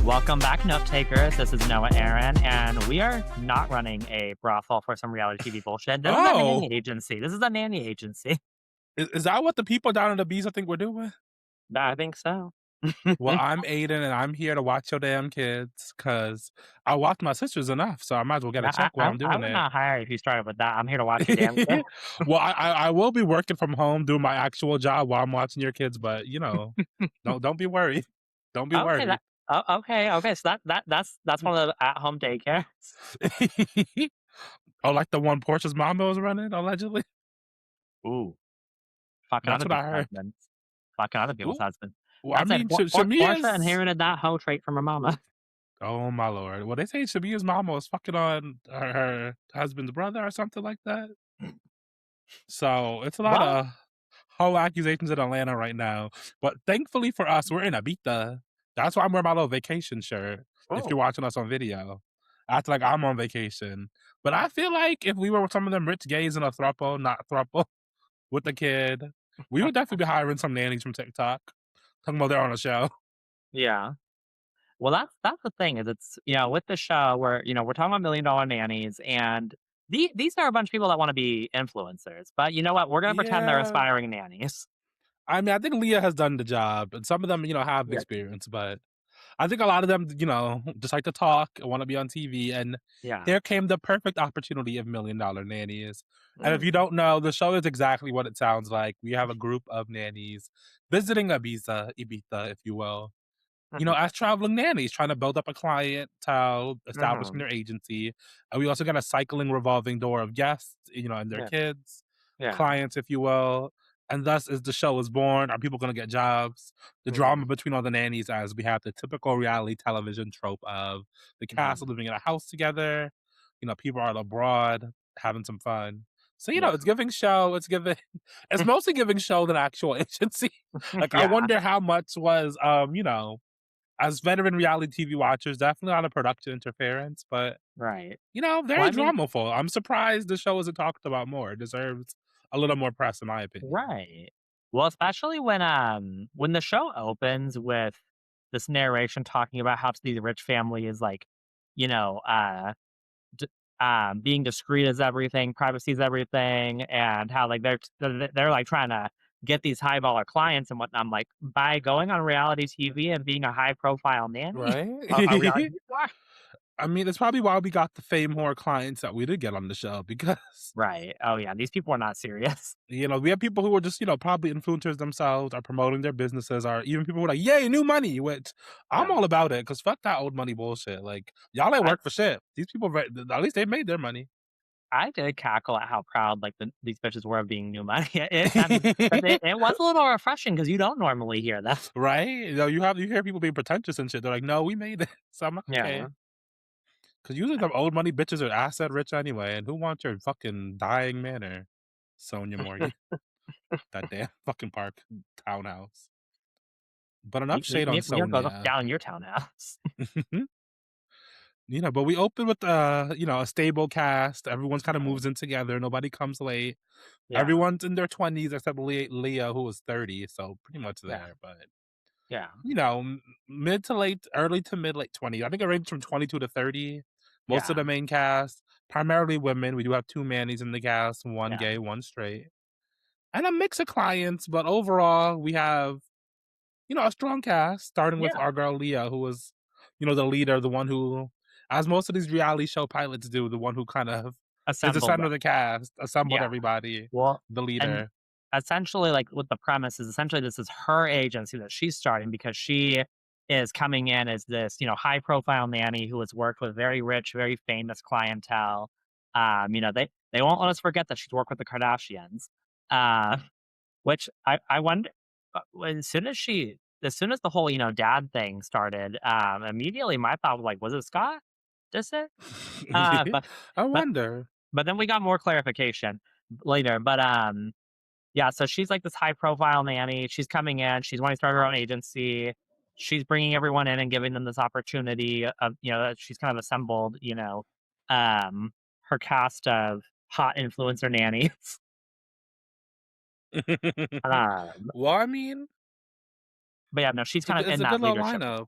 Welcome back, note takers. This is Noah Aaron, and we are not running a brothel for some reality TV bullshit. This is a Oh, nanny agency. This is a nanny agency. is that what the people down in Ibiza think we're doing? I think so. Well, I'm Aiden, and I'm here to watch your damn kids because I watch my sisters enough, so I might as well get a I, check while I, I'm I doing would it. not hire if you started with that. I'm here to watch your damn kid. Well, I will be working from home doing my actual job while I'm watching your kids, but don't be worried. Don't be Okay, worried. okay. So that's one of the at home daycares. Oh, like the one Portia's mama was running allegedly. Ooh, fucking That's other what I people's heard. husbands. Fucking other people's Ooh, husbands. well, I That's it. mean, Portia Shamia's. inherited that hoe trait from her mama. Oh my lord! Well, they say Shamia's mama was fucking on her husband's brother or something like that. So it's a lot Well, of whole accusations in Atlanta right now. But thankfully for us, we're in Ibiza. That's why I'm wearing my little vacation shirt. If you're oh, watching us on video, I act like I'm on vacation. But I feel like if we were with some of them rich gays in a throuple, not throuple, with a kid, we would definitely be hiring some nannies from TikTok. Talking about they're on a show. yeah. Well, that's the thing is it's with the show where we're talking about Million Dollar Nannies and these are a bunch of people that want to be influencers, but you know what? We're gonna pretend they're Yeah. aspiring nannies. I mean, I think Leah has done the job, and some of them, have Yeah, experience, but I think a lot of them, just like to talk and want to be on TV. And yeah, here came the perfect opportunity of Million Dollar Nannies. And if you mm, don't know, the show is exactly what it sounds like. We have a group of nannies visiting Ibiza, if you will, mhm, as traveling nannies trying to build up a clientele, establishing mhm, their agency. And we also got a cycling revolving door of guests, and their yeah, kids, yeah, clients, if you will. And thus, as the show is born, are people going to get jobs? The drama mhm, between all the nannies, as we have the typical reality television trope of the cast mhm, living in a house together. People are abroad having some fun. So, yeah, it's giving show. It's giving. It's mostly giving show than actual agency. Like, I yeah, wonder how much was, as veteran reality TV watchers, definitely a lot of production interference, but right. Well, very I mean, dramaful. I'm surprised the show isn't talked about more. It deserves a little more press, in my opinion. right. Well, especially when the show opens with this narration talking about how the rich family is like, you know, d being discreet is everything, privacy is everything, and how, like, they're, like, trying to get these high baller clients and whatnot. I'm like, by going on reality TV and being a high profile nanny, a reality Right? star? I mean, that's probably why we got the fame whore clients that we did get on the show because, Right. Oh, yeah, these people are not serious. we have people who are just, probably influencers themselves, are promoting their businesses, or even people who are like, yay, new money, which I'm Yeah. all about it because fuck that old money bullshit. Like, y'all ain't I work for shit. These people, at least they made their money. I did cackle at how proud, like, these bitches were of being new money. But it was a little refreshing because you don't normally hear that. Right? You hear people being pretentious and shit. They're like, "No, we made it." So I'm like, Yeah. "Okay." Because usually the old money bitches are asset rich anyway, and who wants your fucking dying manor, Sonia Morgan? That damn fucking park townhouse. But enough shade on We are gonna Sonia. down your townhouse. But we open with, a stable cast. Everyone's kinda Right. moves in together. Nobody comes late. Yeah. Everyone's in their 20s except Leah, who was 30, so pretty much Yeah. there, but Yeah. mid to late, early to mid late 20s. I think it ranges from 22 to 30. Most of Yeah. the main cast, primarily women. We do have two Mannies in the cast, one Yeah. gay, one straight, and a mix of clients. But overall, we have, a strong cast, starting with Yeah. our girl Leah, who was, the leader, the one who, as most of these reality show pilots do, the one who kind of is the Assembled center them. of the cast, assembled Yeah. everybody, Well, the and leader. essentially, like, what the premise is essentially this is her agency that she's starting because she is coming in as this, high profile nanny who has worked with very rich, very famous clientele. They won't let us forget that she's worked with the Kardashians. Uh, which I wonder as soon as the whole, dad thing started, immediately my thought was like, was it Scott? Does it? Uh, but I but wonder. but then we got more clarification later. But yeah, so she's like this high profile nanny. She's coming in. She's wanting to start her own agency. She's bringing everyone in and giving them this opportunity of, that she's kind of assembled, um, her cast of hot influencer nannies. Um, Well, I mean, but yeah, no, she's it's a kind good of it's in a that good little leadership role. lineup.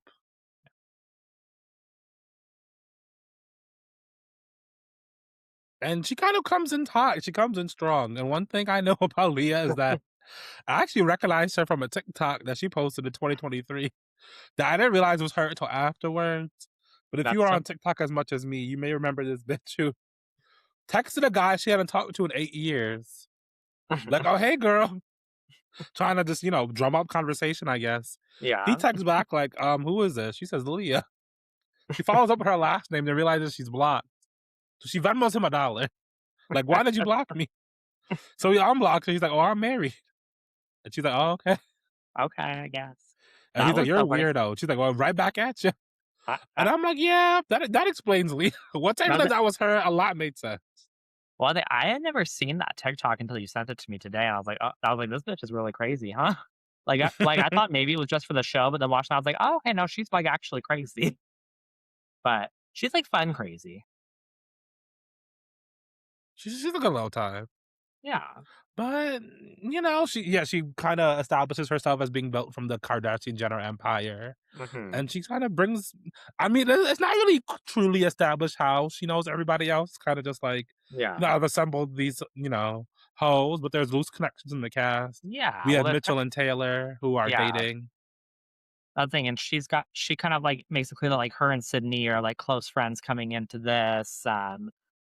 and she kind of comes in hot. She comes in strong. And one thing I know about Leah is that I actually recognized her from a TikTok that she posted in 2023 that I didn't realize was her until afterwards. But if you That's are so on TikTok as much as me, you may remember this bitch who texted a guy she hadn't talked to in 8 years. Like, oh, hey, girl. Trying to just, drum up conversation, I guess. He Yeah. texts back, like, who is this? She says, Leah. She follows up with her last name, then realizes she's blocked. So she Venmos him $1. Like, why did you block me? So he unblocks her. He's like, oh, I'm married. And she's like, oh, okay. Okay, I guess. And That he's like, was you're a so funny. weirdo. She's like, well, right back at you. I And I'm like, yeah, that explains Leah. Once I that realized was that was her, a lot made sense. I had never seen that TikTok until you sent it to me today, and I was like, "Oh," I was like, "This bitch is really crazy, huh?" I thought maybe it was just for the show, but then watching, I was like, "Oh, okay, no, she's, like, actually crazy." But she's, like, fun crazy. She's a good little time. Yeah. But, she kind of establishes herself as being built from the Kardashian Jenner empire. Mhm. And she kind of brings, I mean, it's not really truly established how she knows everybody else. Kind of just like, Yeah. I've assembled these, hoes, but there's loose connections in the cast. Yeah, We well, have that's Mitchell and Taylor who are yeah, dating. that thing, and she kind of, like, makes it clear that, like, her and Sydney are, like, close friends coming into this,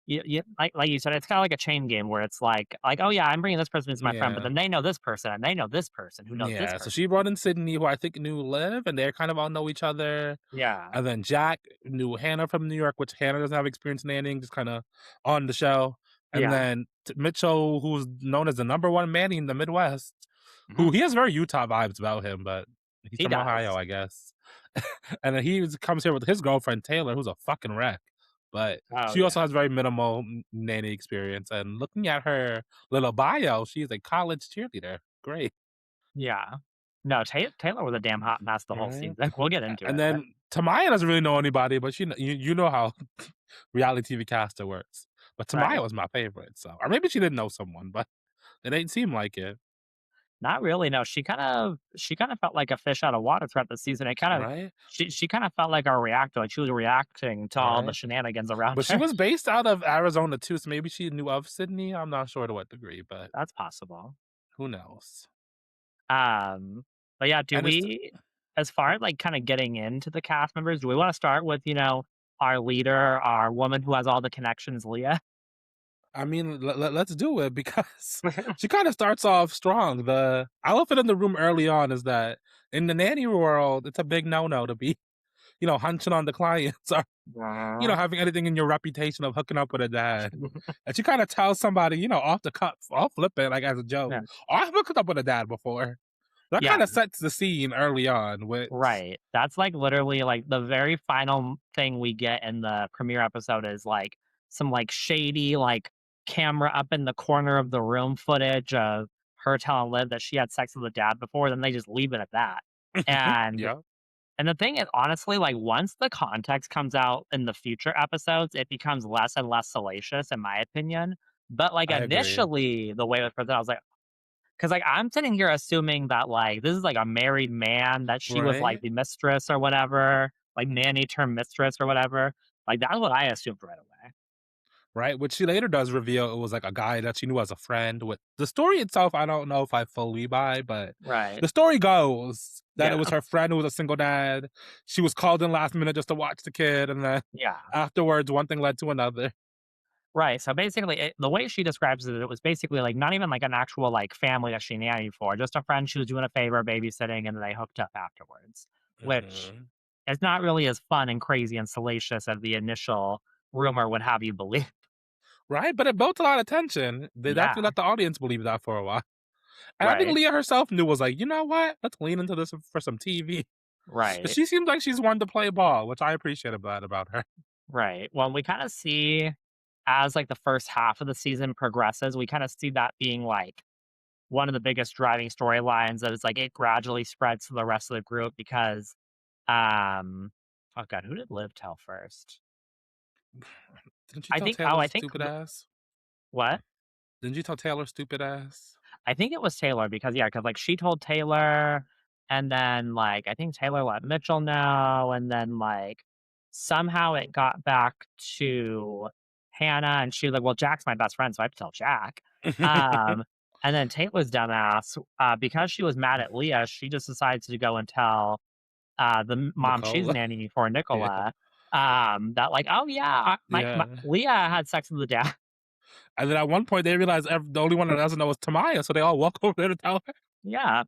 you like you said, it's kinda like a chain game where it's like, "Oh, yeah, I'm bringing this person as my friend," but Yeah. then they know this person, and they know this person who knows this Yeah. So person. she brought in Sydney, who I think knew Liv, and they kind of all know each other. Yeah. And then Jack knew Hannah from New York, which Hannah doesn't have experience nannying, just kind of on the show. And Yeah. then Mitchell, who's known as the number one Manny in the Midwest, who Mhm. he has very Utah vibes about him, but he's He from Ohio, does. I guess. And then comes here with his girlfriend Taylor, who's a fucking wreck. But Oh, she also yeah. has very minimal nanny experience. And looking at her little bio, she's a college cheerleader. Great, Yeah. No, Taylor was a damn hot mess the whole right? season. We'll get into And it, but then Tamaya doesn't really know anybody, but you know how reality TV caster works. But Tamaya right. was my favorite, so or maybe she didn't know someone, but it didn't seem like it, Not really, no, she kind of felt like a fish out of water throughout the season. It kind of right? she kinda felt like our reactor, like she was reacting to all the Right? shenanigans around But she her. was based out of Arizona too, so maybe she knew of Sydney. I'm not sure to what degree, but That's possible. who knows? Um, but yeah, do And it's we as far as, like, kinda getting into the cast members, do we wanna start with, our leader, our woman who has all the connections, Leah? I mean, let's do it because she kind of starts off strong. The elephant in the room early on is that in the nanny world, it's a big no-no to be, hunching on the clients or Uh-huh. having anything in your reputation of hooking up with a dad. And she kind of tells somebody, off the cuff, I'll flip it like as a joke. Yeah. Oh, I've hooked up with a dad before. That Yeah. kind of sets the scene early on, which Right. That's, like, literally, like, the very final thing we get in the premiere episode is, like, some, like, shady, like, camera up in the corner of the room footage of her telling Liv that she had sex with a dad before, then they just leave it at that. And yeah, and the thing is, honestly, like, once the context comes out in the future episodes, it becomes less and less salacious, in my opinion. But, like, I agree. initially, the way it was presented, I was like, 'cause, like, I'm sitting here assuming that, like, this is, like, a married man, that she was, like, Right? the mistress or whatever, like, nanny turned mistress or whatever. Like, that's what I assumed right away. Right, which she later does reveal it was, like, a guy that she knew as a friend with the story itself, I don't know if I fully buy, but Right. the story goes that it Yeah. was her friend who was a single dad. She was called in last minute just to watch the kid, and then Yeah. afterwards, one thing led to another. Right, so basically, the way she describes it, it was basically, like, not even, like, an actual, like, family that she nannied for, just a friend she was doing a favor babysitting, and then they hooked up afterwards, which Mhm. is not really as fun and crazy and salacious as the initial rumor would have you believe. Right? But it built a lot of tension. They definitely Yeah. let the audience believe that for a while. And I think Right. Leah herself knew was like, "You know what? Let's lean into this for some TV." Right. She seems like she's one to play ball, which I appreciate about her. Right. Well, we kinda see as, like, the first half of the season progresses, we kinda see that being, like, one of the biggest driving storylines that is, like, it gradually spreads to the rest of the group because, um oh god, who did Liv tell first? Didn't you tell Taylor I think stupid ass? what? Didn't you tell Taylor stupid ass? I think it was Taylor because, yeah, because like, she told Taylor, and then, like, I think Taylor let Mitchell know, and then, like, somehow it got back to Hannah, and she was like, "Well, Jack's my best friend, so I have to tell Jack." Um, and then Taylor's dumbass, because she was mad at Leah, she just decides to go and tell, the mom she's Nicole. nanny for, Yeah. Nicola, that like, "Oh, yeah, my Yeah. Leah had sex with the dad." And then at one point, they realized the only one that doesn't know is Tamaya, so they all walk over there to tell her. Yeah.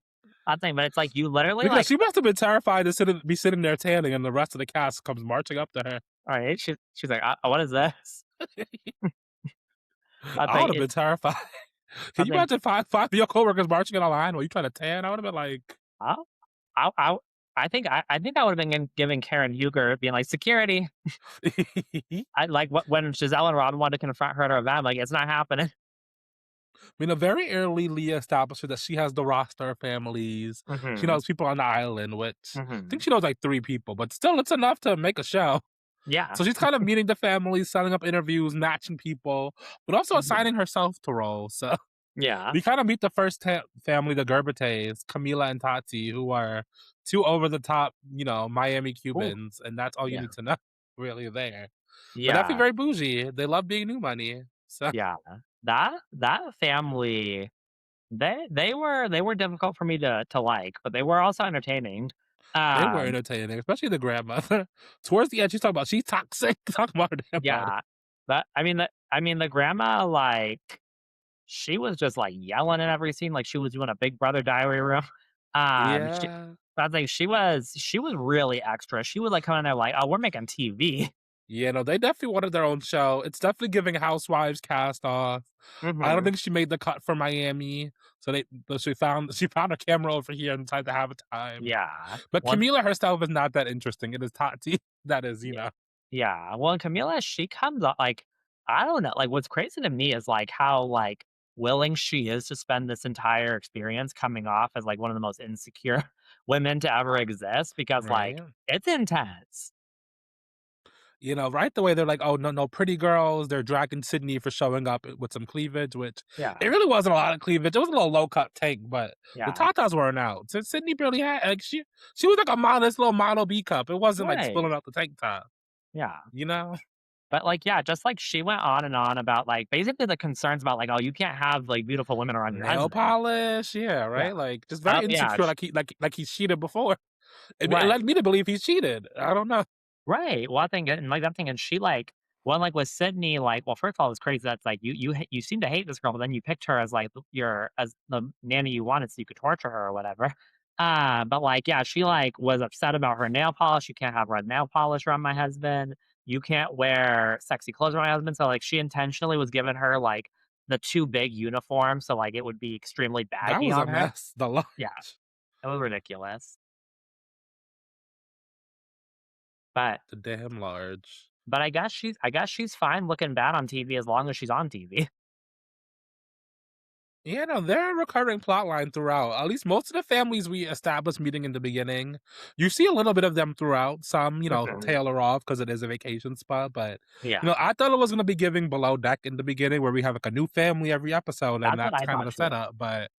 I think, but it's like, you literally, Because like, she must have been terrified to be sitting there tanning, and the rest of the cast comes marching up to her. alright, she's like, "What is this?" I I would think have been it's terrified. I Can you think imagine five of your coworkers marching in a line while you trying to tan? I would have been like, I I think I would've been giving Karen Huger being like, "Security." I I like, when Giselle and Ron wanted to confront her at her event, like, "It's not happening." mean, a very early Leah established that she has the roster of families. She Mhm. knows people on the island, which I think Mhm. she knows like 3 people, but still, it's enough to make a show. Yeah. So she's kind of meeting the families, setting up interviews, matching people, but also Mhm. assigning herself to roles. So Yeah. we kind of meet the first family, the Gerbates, Camila and Tati, who are two over the top, Miami Ooh, Cubans, and that's all you yeah. need to know, really. There, but definitely Yeah. very bougie. They love being new money, so Yeah. That family, they were difficult for me to like, but they were also entertaining. they were Um, entertaining, especially the grandmother. Towards the end, she's talking about she's toxic. Talk about her damn body. yeah. But, the grandma, like, she was just, like, yelling in every scene like she was doing a Big Brother diary room. She Yeah, I was like, she was really extra. She would, like, come in there like, "Oh, we're making TV." yeah, no, they definitely wanted their own show. It's definitely giving Housewives cast off. I don't Mhm. think she made the cut for Miami, so she found a camera over here and decided to have a time. Yeah. But One Camila herself is not that interesting. It is Tati that is, Yeah. Yeah. Well, and Camila, she comes up like, I don't know, like, what's crazy to me is, like, how, like, willing she is to spend this entire experience coming off as, like, one of the most insecure women to ever exist because, like, right. it's intense. Right the way they're like, oh no, no, pretty girls. They're dragging Sydney for showing up with some cleavage, which it Yeah. really wasn't a lot of cleavage. It was a little low cut tank, but the Yeah. tatas weren't out. So Sydney barely had like she was like a modest little model B cup. It wasn't like Right. spilling out the tank top. Yeah. You know, But, like, yeah, just like she went on and on about, like, basically the concerns about, like, "Oh, you can't have, like, beautiful women around your nail husband." polish, yeah, Yeah. right. Like just Oh, very yeah. insecure. Like he cheated before. It Right. led me to believe he's cheated. I don't know. Right. Well, I think and, like, I'm thinking she, like well, like, with Sydney, like well, first of all, it's crazy that's, like, you seem to hate this girl, but then you picked her as, like, your as the nanny you wanted so you could torture her or whatever. But, like, yeah, she, like, was upset about her nail polish. "You can't have red nail polish around my husband. You can't wear sexy clothes around my husband." So, like, she intentionally was giving her, like, the too big uniform, so, like, it would be extremely That baggy was a on her. mess. The lunch. Yeah, it was ridiculous. But The damn large. I guess she's fine looking bad on TV as long as she's on TV. Yeah, no, they're a recurring plot line throughout. At least most of the families we established meeting in the beginning, you see a little bit of them throughout. Some, Mhm. tailor off because it is a vacation spot. But, Yeah, I thought it was going to be giving below deck in the beginning where we have like a new family every episode, and that's what that's I kind of thought the too. setup. But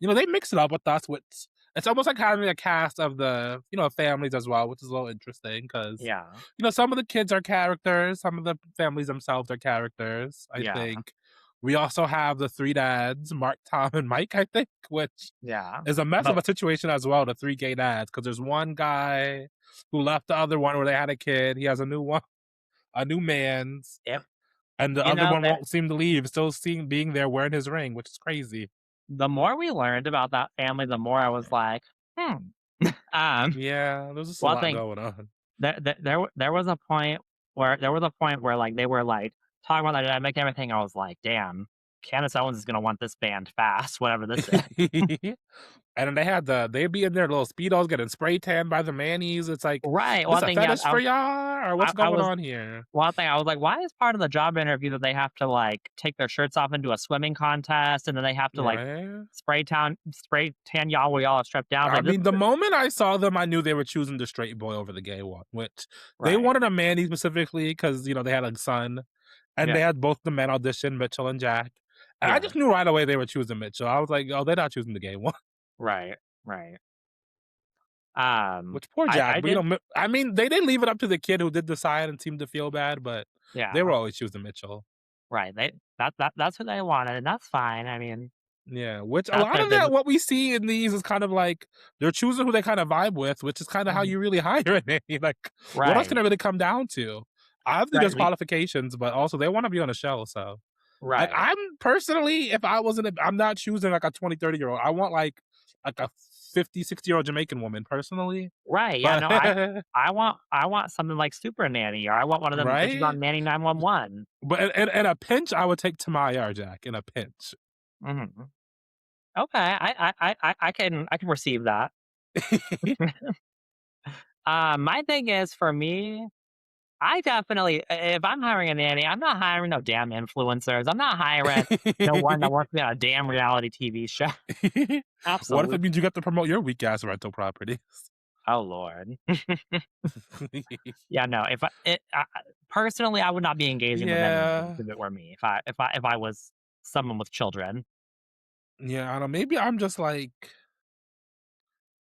they mix it up with us, which it's almost like having a cast of the, families as well, which is a little interesting because, Yeah, some of the kids are characters, some of the families themselves are characters. I yeah, think we also have the three dads, Mark, Tom, and Mike, I think, which yeah. is a mess of But a situation as well, the three gay dads, because there's one guy who left the other one where they had a kid. He has a new one, a new man's, it and the other one there won't seem to leave, still seeing being there wearing his ring, which is crazy. the more we learned about that family, the more I was like, "Hmm." Um, Yeah, there's just a one lot thing going on. there was a point where, like, they were, like, talking about the dynamic and everything. I was like, "Damn, Candace Owens is gonna want this band fast, whatever this is." And then they'd be in their little speedos getting spray tanned by the mannies. It's like, Right, this one a thing, yeah, fetish for y'all, or what's I going was on here? one thing, I was like, "Why is part of the job interview that they have to, like, take their shirts off and do a swimming contest, and then they have to, like, Right? spray tan y'all where y'all are stripped down?" I Like, mean, the moment I saw them, I knew they were choosing the straight boy over the gay one, which they right, wanted a manny specifically because, they had a son, and yeah, they had both the men audition, Mitchell and Jack. And I yeah, just knew right away they were choosing Mitchell. I was like, oh, they're not choosing the gay one. right, right. Which poor Jack, I but did I mean, they did leave it up to the kid who did decide and seemed to feel bad, but They were Yeah. always choosing Mitchell. Right. That's who they wanted, and that's fine. I mean, Yeah, which a that's lot their of that business. what we see in these is kind of like they're choosing who they kind of vibe with, which is kind of how Mhm. you really hire a nanny. Like, what else can Right. it really come down to? Obviously, Right. there's qualifications, but also they want to be on a show. So, like, Right. I'm personally, if I wasn't, I'm not choosing like a 20, 30 year old. I want like a 50, 60 year old Jamaican woman personally. Right. Yeah. But No. I want something like Super Nanny, or I want one of them bitches right, on Nanny 911. but in a pinch, I would take Tamaya or Jack in a pinch. Mhm. Okay. I can receive that. My thing is for me, I definitely if I'm hiring a nanny, I'm not hiring no damn influencers. I'm not hiring no one that works on a damn reality TV show. What if it Absolutely. means you get to promote your weak ass rental properties? Oh lord. Yeah, no. If personally, I would not be engaging with any of them Yeah. if it were me. If I was someone with children. Yeah, I don't know, maybe I'm just like,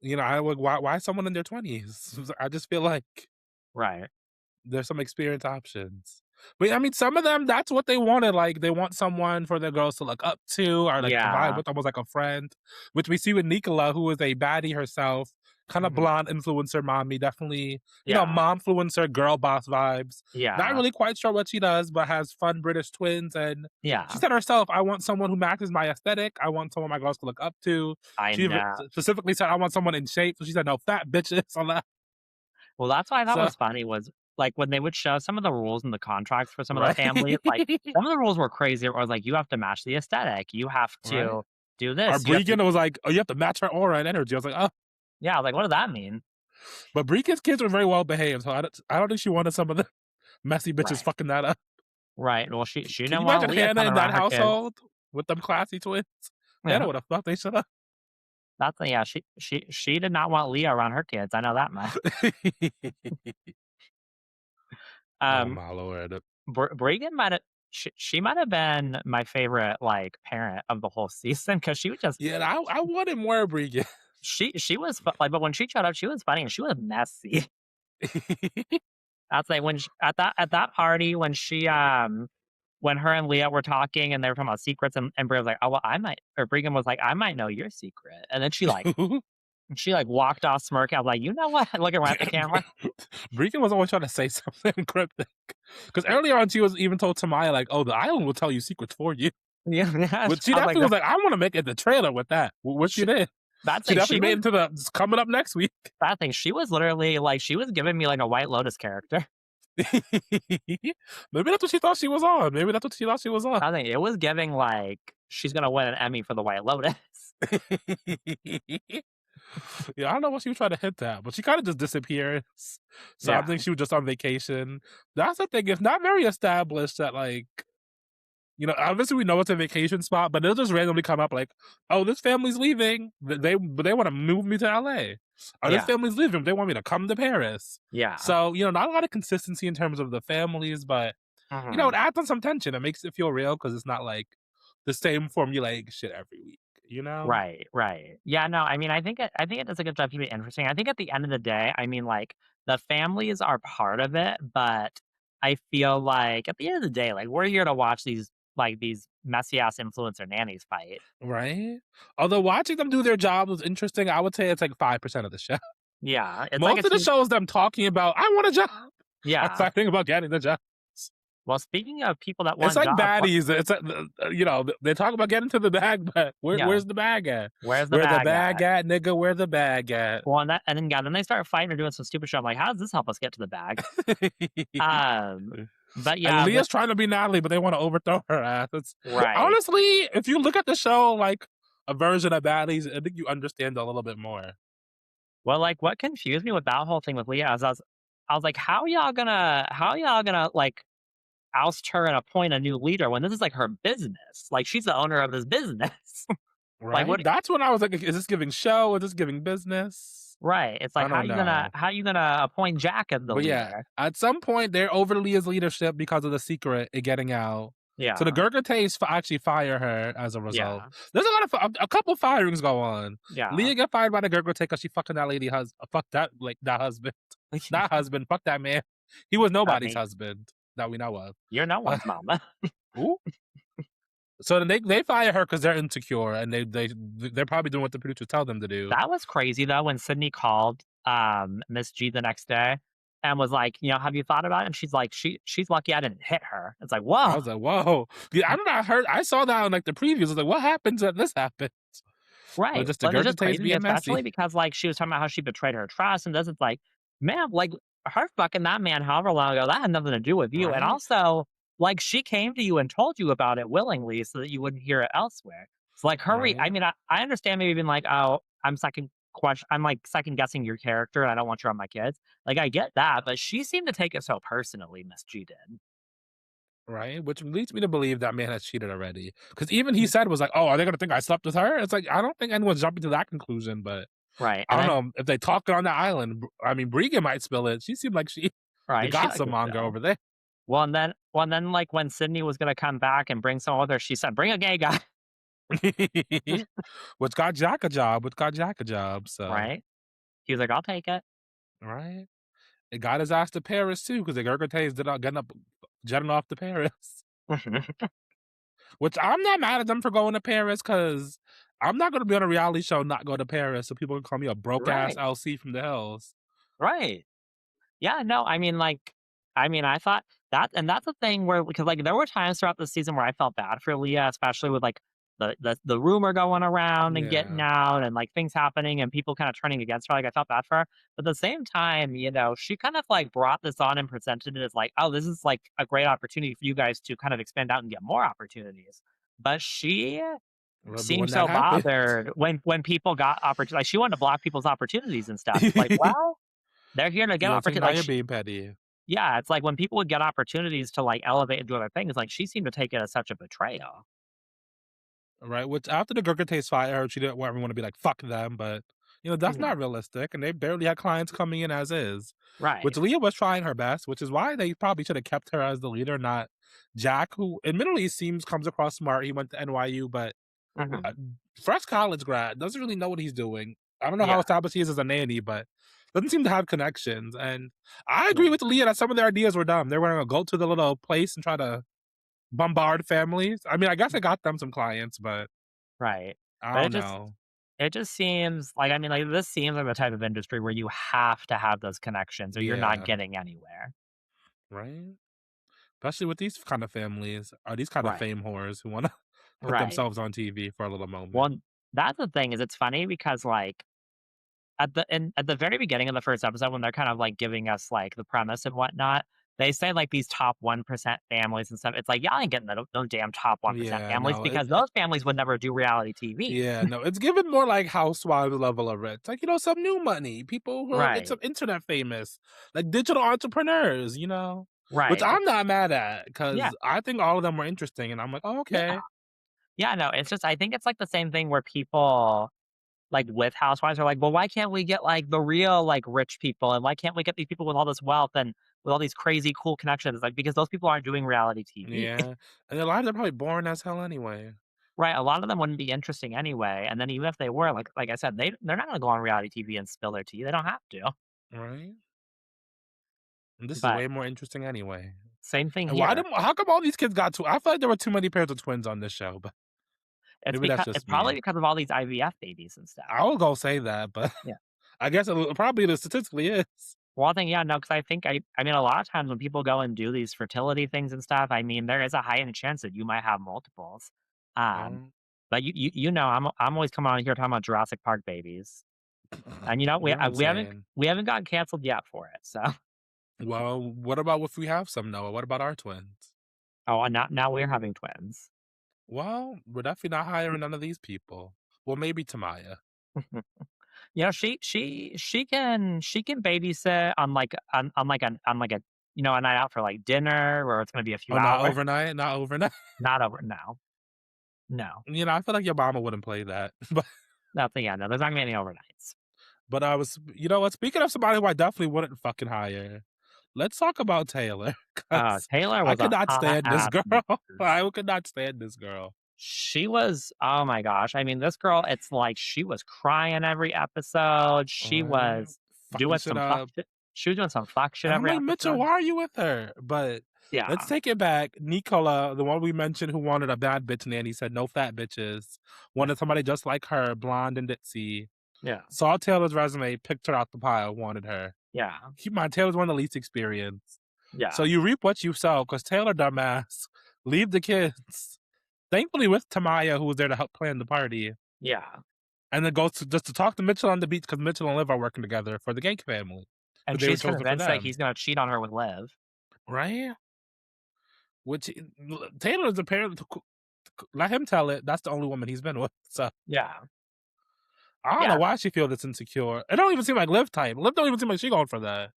I would why someone in their 20s? I just feel like Right. there's some experience options. But, I mean, some of them, that's what they wanted, like, they want someone for their girls to look up to or, like, to vibe Yeah. with, almost like a friend, which we see with Nicola, who is a baddie herself, kinda Mhm. blonde influencer mommy, definitely, Yeah. momfluencer, girl boss vibes. Not Yeah. really quite sure what she does, but has fun British twins, and she Yeah. said herself, "I want someone who matches my aesthetic, I want someone my girls to look up to." I She even know. specifically said, "I want someone in shape," so she said, "No fat bitches," on that. Well, that's what I thought So was funny was, like, when they would show some of the rules in the contracts for some of the right? families, like, some of the rules were crazy. It was like, you have to match the aesthetic. You have Right? to do Or this. You have to Bregan was like, "Oh, you have to match her aura and energy." I was like, "Oh." yeah, like, what does that mean? But Bregan's kids were very well behaved, so I don't think she wanted some of the messy bitches Right. fucking that up. Right. Well, she Can didn't you want imagine Leah Hannah coming in that around her kids. household with them classy twins? Hannah Yeah. would have fucked they shit up. That's yeah, she did not want Leah around her kids. I know that much. Oh Um, my lord. Bregan might have she might have been my favorite, like, parent of the whole season because she would just Yeah, I wanted more Bregan. she was like, but when she showed up, she was funny and she was messy. I'd say when sh at that party when when her and Leah were talking and they were talking about secrets and Brie was like, "Oh, well, I might," or Bregan was like, "I might know your secret," and then she walked off smirking. I was like, "You know what?" Looking right at the camera. Bregan was always trying to say something cryptic. Because earlier on, she was even told Tamaya, like, "Oh, the island will tell you secrets for you." Yeah, yeah. But she I was like, definitely was like, "I want to make it the trailer with that," which she she, did. that's She like definitely she made was it to the it's coming up next week. that thing. She was literally like she was giving me like a White Lotus character. Maybe that's what she thought she was on. Maybe that's what she thought she was on. I think it was giving like she's gonna win an Emmy for the White Lotus. Yeah, I don't know what she was trying to hint at, but she kind of just disappears. So I Yeah, think she was just on vacation. That's the thing. It's not very established that like obviously we know it's a vacation spot, but they'll just randomly come up like, "Oh, this family's leaving. But they want to move me to LA. Oh, this yeah, family's leaving. They want me to come to Paris." yeah. So not a lot of consistency in terms of the families, but it Mhm. adds on some tension. It makes it feel real because it's not like the same formulaic shit every week. You know? Right, right. Yeah, no, I mean, I think it does a good job keeping it interesting. I think at the end of the day, I mean, like, the families are part of it, but I feel like at the end of the day, like, we're here to watch these messy ass influencer nannies fight. Right? Although watching them do their job was interesting, I would say it's like 5% of the show. Yeah, it's like a Most of the team. show is them talking about, "I want a job," or Yeah. fighting about getting the job. Well, speaking of people that It's want like jobs, what baddies. It's they talk about getting to the bag, but yeah, where's the bag at? where's the Where the bag bag at? at, nigga? Where the bag at? Well, and then yeah, then they start fighting or doing some stupid shit. I'm like, how does this help us get to the bag? Um, but And yeah, Leah's trying to be Natalie, but they want to overthrow her ass. right. Honestly, if you look at the show like a version of baddies, I think you understand a little bit more. Well, like, what confused me with that whole thing with Leah is I was like, how y'all gonna like oust her and appoint a new leader when this is like her business? Like she's the owner of this business. Like Right? what That's when I was like, is this giving show? Is this giving business? right. It's I like how don't you gonna know. how you gonna appoint Jack as the But yeah, leader? at some point they're over Leah's leadership because of the secret it getting out. So the Yeah. Gurgurtays actually fire her as a result. Yeah. There's a lot of a couple firings go on. Yeah. Leah get fired by the Gurgurtay because she fucking that lady fuck that husband, not husband, fuck that man. He was That nobody's me. husband. that we know of. You're no But one's mama. ooh. So then they fire her because they're insecure and they're probably doing what the producers tell them to do. That was crazy though when Sydney called, Miss G the next day and was like, "Have you thought about it?" And she's like, "She's lucky I didn't hit her." It's like, I "Whoa." was like, whoa. Yeah, I don't know. I saw that on like the previews. I was like, what happens when this happens? But Right, just the but it's just Gurgitays crazy, being especially messy. because, like, she was talking about how she betrayed her trust, and this is like, man, like, her fucking that man however long ago, that had nothing to do with you, and Right? also, like, she came to you and told you about it willingly so that you wouldn't hear it elsewhere. It's like her I Right? mean, I understand maybe being like, "Oh, I'm, like, second guessing your character, and I don't want you around my kids." Like, I get that, but she seemed to take it so personally, Miss G did. Right? Which leads me to believe that man has cheated already. Because even he Mm, said was like, oh, are they gonna think I slept with her? It's like I don't think anyone's jumping to that conclusion, but right, I and don't then know if they talk on the island. I mean, Briga might spill it. She seemed like she the right, she likes gossip to monger spill. over there. Well, and then, like, when Sydney was gonna come back and bring someone with her, she said, "Bring a gay guy." Which got Jack a job, so Right? He was like, "I'll take it." right? It got his ass to Paris too, because the Gurgitays did not getting up jetting off to Paris. Which I'm not mad at them for going to Paris, because I'm not gonna be on a reality show and not go to Paris, so people can call me a broke ass Right, LC from the hills. right. Yeah, no, I thought that and that's the thing where because, like, there were times throughout the season where I felt bad for Leah, especially with, like, the rumor going around and getting Yeah. out and, like, things happening and people kinda turning against her, like, I felt bad for her. But at the same time, she kind of, like, brought this on and presented it as, like, "Oh, this is, like, a great opportunity for you guys to kind of expand out and get more opportunities." But she Well, but seemed when that so happened, bothered when people got like, she wanted to block people's opportunities and stuff. It's like, well, they're here to get yeah, it's like opportunity now like, you're being petty. yeah, it's like when people would get opportunities to, like, elevate and do other things, like, she seemed to take it as such a betrayal. Right, which after the Gurgitays fired her, she didn't want everyone to be like, "Fuck them," but, that's No. not realistic, and they barely had clients coming in as is. Which Right. Leah was trying her best, which is why they probably should have kept her as the leader, not Jack, who admittedly comes across smart. He went to NYU, but uh, Mhm. fresh college grad, doesn't really know what he's doing. I don't know how Yeah. established he is as a nanny, but doesn't seem to have connections. And I agree Yeah. with Leah that some of their ideas were dumb. They were gonna go to the little place and try to bombard families. I mean, I guess I got them some clients, but Right. I But don't know. it just seems like like, this seems like the type of industry where you have to have those connections or you're not Yeah, getting anywhere. right. Especially with these kind of families, or these kind of Right. fame whores who want to put Right. themselves on TV for a little moment. Well, that's the thing is it's funny because, like, at the very beginning of the first episode when they're kind of, like, giving us, like, the premise and whatnot, they say, like, these top 1% families and stuff. It's like, y'all ain't getting those damn top 1% Yeah, families no, because those families would never do reality TV. yeah, no, it's given more like housewives level of rich. Like, some new money, people who are it's Right. internet famous, like digital entrepreneurs, which Right. I'm not mad at Yeah. because I think all of them were interesting, and I'm like, oh, Yeah. okay, Yeah, no, it's just I think it's, like, the same thing where people, like, with housewives are like, "Well, why can't we get, like, the real, like, rich people, and why can't we get these people with all this wealth and with all these crazy cool connections?" Like, because those people aren't doing reality TV. yeah, and a lot of them are probably boring as hell anyway, Right, a lot of them wouldn't be interesting anyway, and then even if they were, like I said, they're not gonna go on reality TV and spill their tea, they don't have to. right? And this is But way more interesting anyway. same thing And why do here. how come all these kids got two? I feel like there were too many pairs of twins on this show, but maybe that's It's just probably me. because of all these IVF babies and stuff. I was gonna say that, but Yeah. I guess probably the statistically is. Well, I think, yeah, no, because I mean, a lot of times when people go and do these fertility things and stuff, I mean, there is a heightened chance that you might have multiples. Um, Um, but I'm always coming on here talking about Jurassic Park babies, and you're insane. we haven't gotten canceled yet for it. So, Well, what about if we have some, Noah? What about our twins? oh, and now we're having twins. Well, we're definitely not hiring none of these people. Well, maybe Tamaya. She can babysit on a a night out for like dinner where it's gonna be a few Oh, not hours. overnight? Not overnight? Not over no, no, I feel like your mama wouldn't play that. nothing. Yeah, no, there's not gonna be any overnights. But I was, you know what? Speaking of somebody who I definitely wouldn't fucking hire, let's talk about Taylor because Taylor I was could a not hot stand this ass girl. mess. I could not stand this girl. She was oh my gosh, I mean, this girl, it's like she was crying every episode, Right? Fucking shit up. she was doing some fuck shit And I'm every like, Mitchell, episode. why are you with her? But Let's Yeah. take it back. Nicola, the one we mentioned who wanted a bad bitch nanny, said no fat bitches. Yeah. Wanted somebody just like her, blonde and ditzy. Yeah. Saw Taylor's resume, picked her out the pile, wanted her. Yeah. Keep in mind, Taylor's one of the least experienced. So Yeah. you reap what you sow, because Taylor, dumbass, leave the kids. Thankfully with Tamaya, who was there to help plan the party. Yeah. And then goes to just to talk to Mitchell on the beach because Mitchell and Liv are working together for the Gay family. And Because they were she's chosen for convinced that them. he's gonna cheat on her with Liv. Right? Which Taylor is apparently let him tell it. That's the only woman he's been with. So Yeah. I don't know Yeah. why she feels this insecure. It don't even seem like Liv type. Liv don't even seem like she going for that.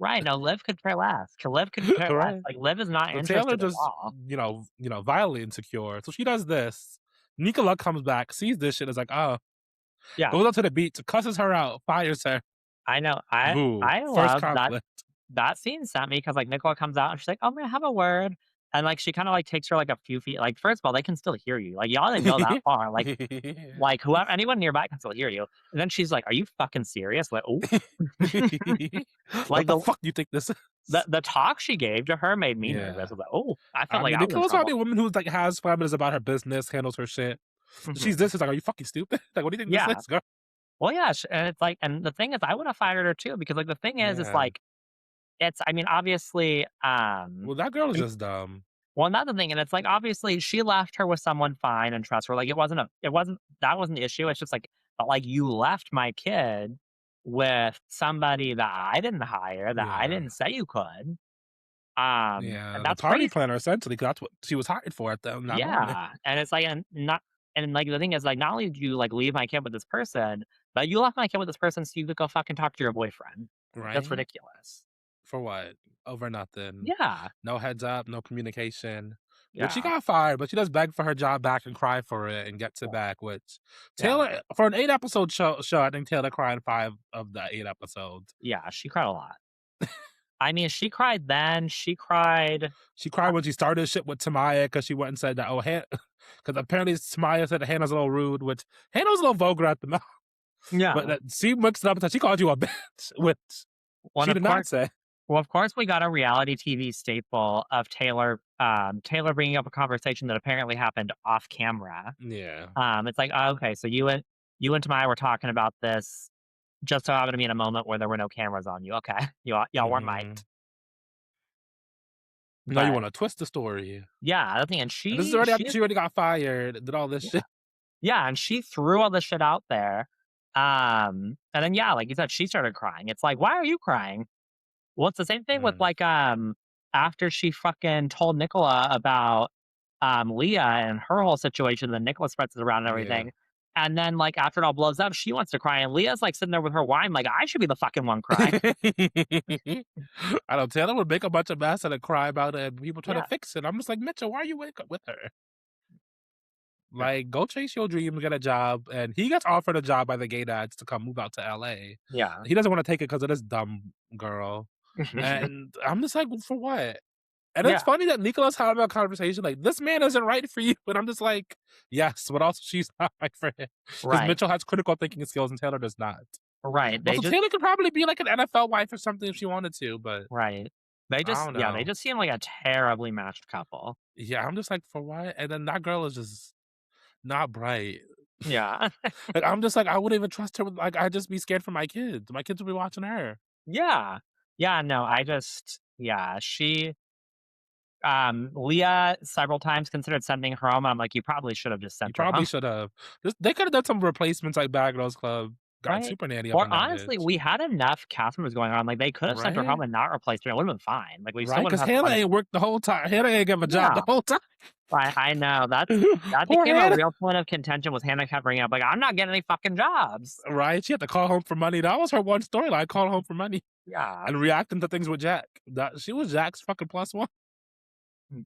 Right, no, Liv could care less. Liv could care less. Right? Like, Liv is not So Taylor interested at just all. violently insecure. So she does this. Nicola comes back, sees this shit, is like, oh, Yeah. goes up to the beach, cusses her out, fires her. I know. Boo. I First love conflict. that scene sent me because like, Nicola comes out and she's like, "Oh, may I have a word?" And, like, she kinda, like, takes her, like, a few feet like, first of all, they can still hear you. Like, y'all didn't go that far. Like, whoever anyone nearby can still hear you. And then she's like, "Are you fucking serious?" Like, "Ooh." What Like, the fuck do you think this is? the talk she gave to her made me nervous. I Yeah. was like, "Oh," I felt I like mean, I was in Nicola's trouble. probably a woman who's like has 5 minutes about her business, handles her shit. She's Mhm. this is like, are you fucking stupid? Like, what do you think this Yeah. is, girl? Well, yeah, and it's like and the thing is I would have fired her too because, like, the thing is Yeah. like, it's I mean, obviously, Well, that girl is I just dumb. well, another thing, and it's like, obviously, she left her with someone fine and trustworthy, like, it wasn't that wasn't the issue, it's just like, but, like, you left my kid with somebody that I didn't hire, that I Yeah. didn't say you could, and Yeah. The that's party crazy. planner, essentially, 'cause that's what she was hired for at in that moment. Yeah, and it's like, and not and, like, the thing is, like, not only did you, like, leave my kid with this person, but you left my kid with this person so you could go fucking talk to your boyfriend. That's Right? ridiculous. For what? Over nothing. Yeah, No heads up, no communication. Which she yeah, got fired, but she does beg for her job back and cry for it and gets it yeah, back, which yeah, Taylor for an 8 episode show, I think Taylor cried in 5 of the 8 episodes. yeah, she cried a lot. I mean, she cried then, she cried She cried when she started shit with Tamaya because she went and said that, oh, because apparently Tamaya said that Hannah's a little rude, which Hannah was a little vulgar at the mouth, but yeah. that she mixed it up and said she called you a bitch, which Well, she of did not course say. well, of course, we got a reality TV staple of Taylor bringing up a conversation that apparently happened off camera. Yeah. It's like, "Oh, okay, so you and Tamaya were talking about this just so happened to be in a moment where there were no cameras on you. Okay. Y'all weren't Hmm. mic'd." Now you But want to twist the story. yeah, the thing and And this is she already she after she already got fired, did all this yeah. shit. Yeah, and she threw all this shit out there. And then, yeah, like you said, she started crying. It's like, "Why are you crying?" Well, it's the same thing with, Mm, like, after she fucking told Nicola about, Leah and her whole situation, then Nicola spreads it around and yeah. everything, and then, like, after it all blows up, she wants to cry, and Leah's, like, sitting there with her wine like, "I should be the fucking one crying." I don't Taylor would make a bunch of mess and then cry about it and people try to Yeah, fix it. I'm just like, Mitchell, why are you wake up with her? yeah, Like, go chase your dream, get a job. And he gets offered a job by the gay dads to come move out to LA. yeah. He doesn't want to take it because of this dumb girl. And I'm just like, for what? And it's Yeah, funny that Nicola's having a conversation like, this man isn't right for you. But I'm just like, yes, but also she's not right for him. Because right, Mitchell has critical thinking skills and Taylor does not. right, they Also, just Taylor could probably be like an NFL wife or something if she wanted to, but right. They I just don't yeah, they know. just seem like a terribly matched couple. Yeah, I'm just like, for what? And then that girl is just not bright. Yeah. Like, I'm just like, I wouldn't even trust her with like, I'd just be scared for my kids. My kids would be watching her. Yeah. Yeah, no, Leah several times considered sending her home, I'm like, "You probably should have just You sent her probably home." should have. They could have done some replacements like Bad Girls Club, got Right? Super Nanny up Or in that honestly, bitch. we had enough cast members going on, like, they could have sent her Right? home and not replaced her, it would've been fine, like, we still Right? would've Because had the Hannah fun of ain't worked the whole time. Hannah ain't give a job the yeah, whole time. I know, that Poor became a Hannah. real point of contention with Hannah kept bringing up, like, "I'm not getting any fucking jobs." Right? She had to call home for money. That was her one storyline, call home for money Yeah. and reacting to things with Jack. That she was Jack's fucking plus one. Mm.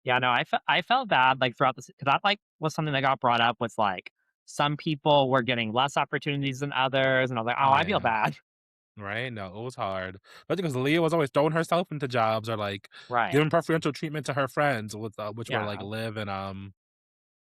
Yeah, no, I felt bad, like, throughout this because that, like, was something that got brought up was, like, some people were getting less opportunities than others, and I was like, "Oh, I feel Yeah. bad." Right? No, it was hard. But because Leah was always throwing herself into jobs or like Right. giving preferential treatment to her friends with which were like Yeah. Liv and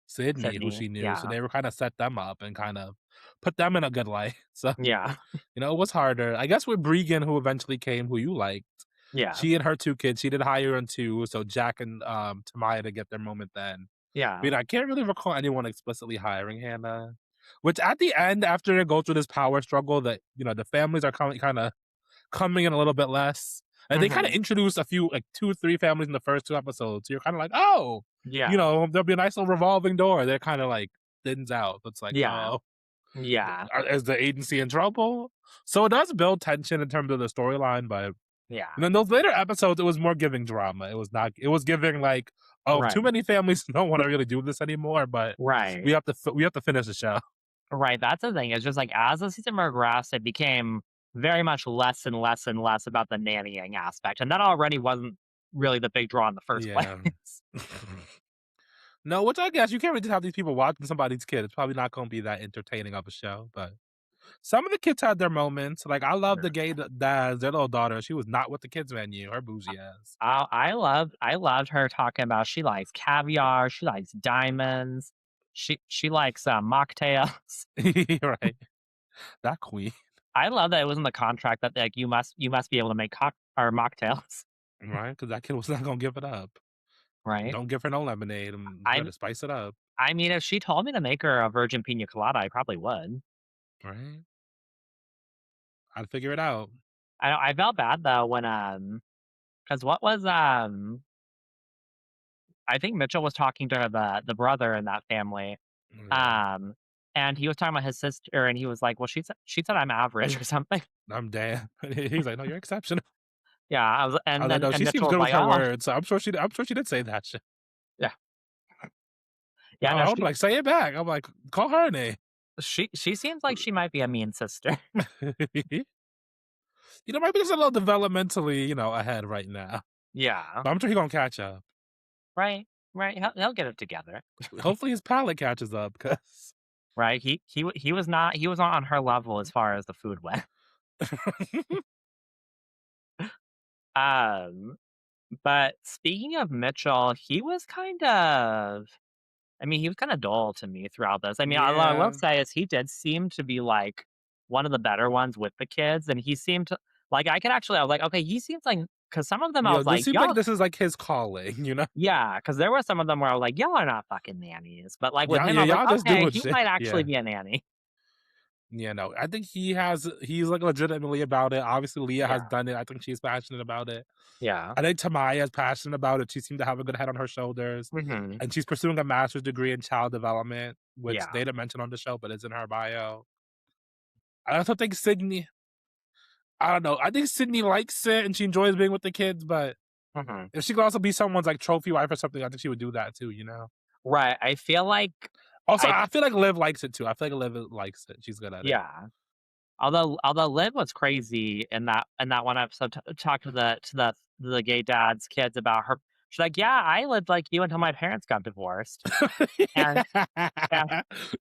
Sydney, who Sydney. she knew. So Yeah. they were kind of set them up and kind of put them in a good light. So Yeah. it was harder. I guess with Bregan, who eventually came, who you liked. Yeah. She and her 2 kids, she did hire on 2, so Jack and, Tamaya to get their moment then. Yeah. But, I can't really recall anyone explicitly hiring Hannah, which at the end, after they go through this power struggle that, the families are kinda coming in a little bit less, and they kinda Mhm. introduced a few, like, 2 or 3 families in the first 2 episodes, so you're kinda like, "Oh," Yeah. there'll be a nice little revolving door. They're kinda, like, thins out. It's like, Yeah. "Oh, Yeah. is the agency in trouble?" So it does build tension in terms of the storyline, but Yeah. and then those later episodes, it was more giving drama. It was giving like, oh, too Right. many families don't want to really do this anymore, but Right. we have to finish the show. Right, that's the thing, it's just, like, as the season progressed, it became very much less and less and less about the nannying aspect, and that already wasn't really the big draw in the first place. Yeah. No, which I guess you can't really just have these people watching somebody's kid. It's probably not going to be that entertaining of a show, but some of the kids had their moments. Like I love the Mhm. gay dads, their little daughter. She was not with the kids menu. Her bougie ass. I loved her talking about she likes caviar, she likes diamonds, she likes, mocktails. Right, that queen. I love that it was in the contract that, like, you must be able to make cock or mocktails, Right, because that kid was not gonna give it up. right? Don't give her no lemonade. You I'm got to spice it up, I mean, if she told me to make her a virgin pina colada, I probably would. right? I'd figure it out. I felt bad though when, 'cause what was, I think Mitchell was talking to the brother in that family, Yeah, um, and he was talking about his sister, and he was like, "Well, she said I'm average or something." I'm damn. He's like, no, you're exceptional. Yeah, I was I was and like, then no, and she seems Mitchell was good with like, her "Oh." words. So I'm sure she did say that shit. Yeah. Yeah, no, I would be like, say it back. I'm like, call her a name. she seems like she might be a mean sister. Maybe just a little developmentally, ahead right now. Yeah. But I'm sure he's gonna catch up. Right, right, he'll get it together. Hopefully his palate catches up, because Right, he was not on her level as far as the food went. Um, but speaking of Mitchell, he was kinda dull to me throughout this. I mean, I will yeah. say is he did seem to be, like, one of the better ones with the kids, and he seemed to like, I was like, "Okay, he seems like" because some of them I was This like, seems like "Y'all." this is like his calling, Yeah, because there were some of them where I was like, "Y'all are not fucking nannies," but, like, with Yeah, him, yeah, I was like, y'all just "Okay, doing he shit. might actually Yeah. be a nanny." Yeah, no, I think he's like legitimately about it. Obviously, Leah has Yeah. done it. I think she's passionate about it. Yeah. I think Tamaya is passionate about it. She seemed to have a good head on her shoulders, Mhm. and she's pursuing a master's degree in child development, which they Yeah. didn't mention on the show, but it's in her bio. I also think Sydney. I don't know. I think Sydney likes it and she enjoys being with the kids, but Mhm. if she could also be someone's like trophy wife or something, I think she would do that too. Right, I feel like Also, I I feel like Liv likes it too. I feel like Liv likes it. She's good at it. yeah. Although Liv was crazy in that one episode talked to the gay dad's kids about her she's like, "Yeah, I lived like you until my parents got divorced." And and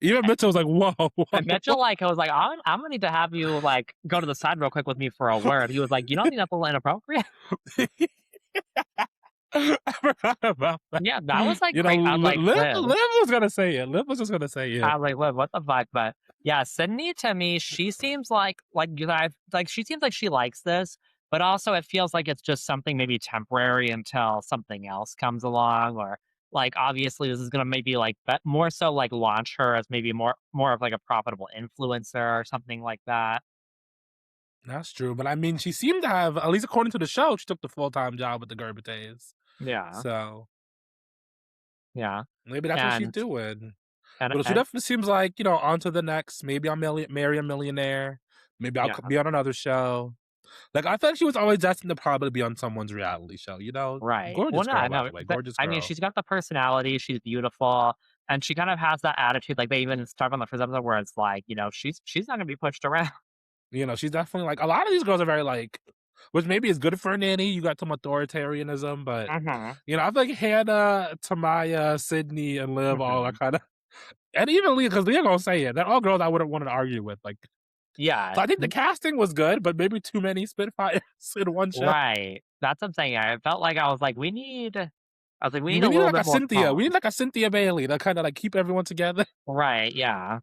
Even Mitchell was like, "Whoa, and whoa, Mitchell, like, I was like, I'm gonna need to have you, like, go to the side real quick with me for a word." He was like, "You don't think that's a little inappropriate?" I forgot about that. Yeah, that was, like, great. I was like, "Liv." Liv was gonna say it. Liv was just gonna say it. I was like, "Liv, what the fuck?" But, yeah, Sydney to me, she seems she seems like she likes this, but also it feels like it's just something maybe temporary until something else comes along or, like, obviously, this is gonna maybe, like, more so, like, launch her as maybe more of, like, a profitable influencer or something like that. That's true, but I mean, she seemed to have, at least according to the show, she took the full-time job with the Gerbates. Yeah, So, yeah, maybe that's what she's and doing. and But she and definitely seems like, on to the next. Maybe I'll marry a millionaire. Maybe I'll yeah. be on another show. Like, I thought she was always destined to probably be on someone's reality show. Right. Well, Gorgeous no, girl, by no, the way, but gorgeous I mean, girl. she's got the personality, she's beautiful, and she kind of has that attitude, like, they even start on the first episode where it's like, she's not gonna be pushed around. She's definitely like, a lot of these girls are very like, which maybe is good for a nanny. You got some authoritarianism, but, Mhm, I think Hannah, Tamaya, Sydney, and Liv all are mhm. kind of, and even Leah, because Leah gonna say it. They're all girls I wouldn't want to argue with. Like, Yeah, so I think the casting was good, but maybe too many Spitfires in one show. right. That's what I'm saying, I felt like we need We a need little like a bit more Cynthia. We need calm. like a Cynthia Bailey to kind of like keep everyone together. Right, yeah,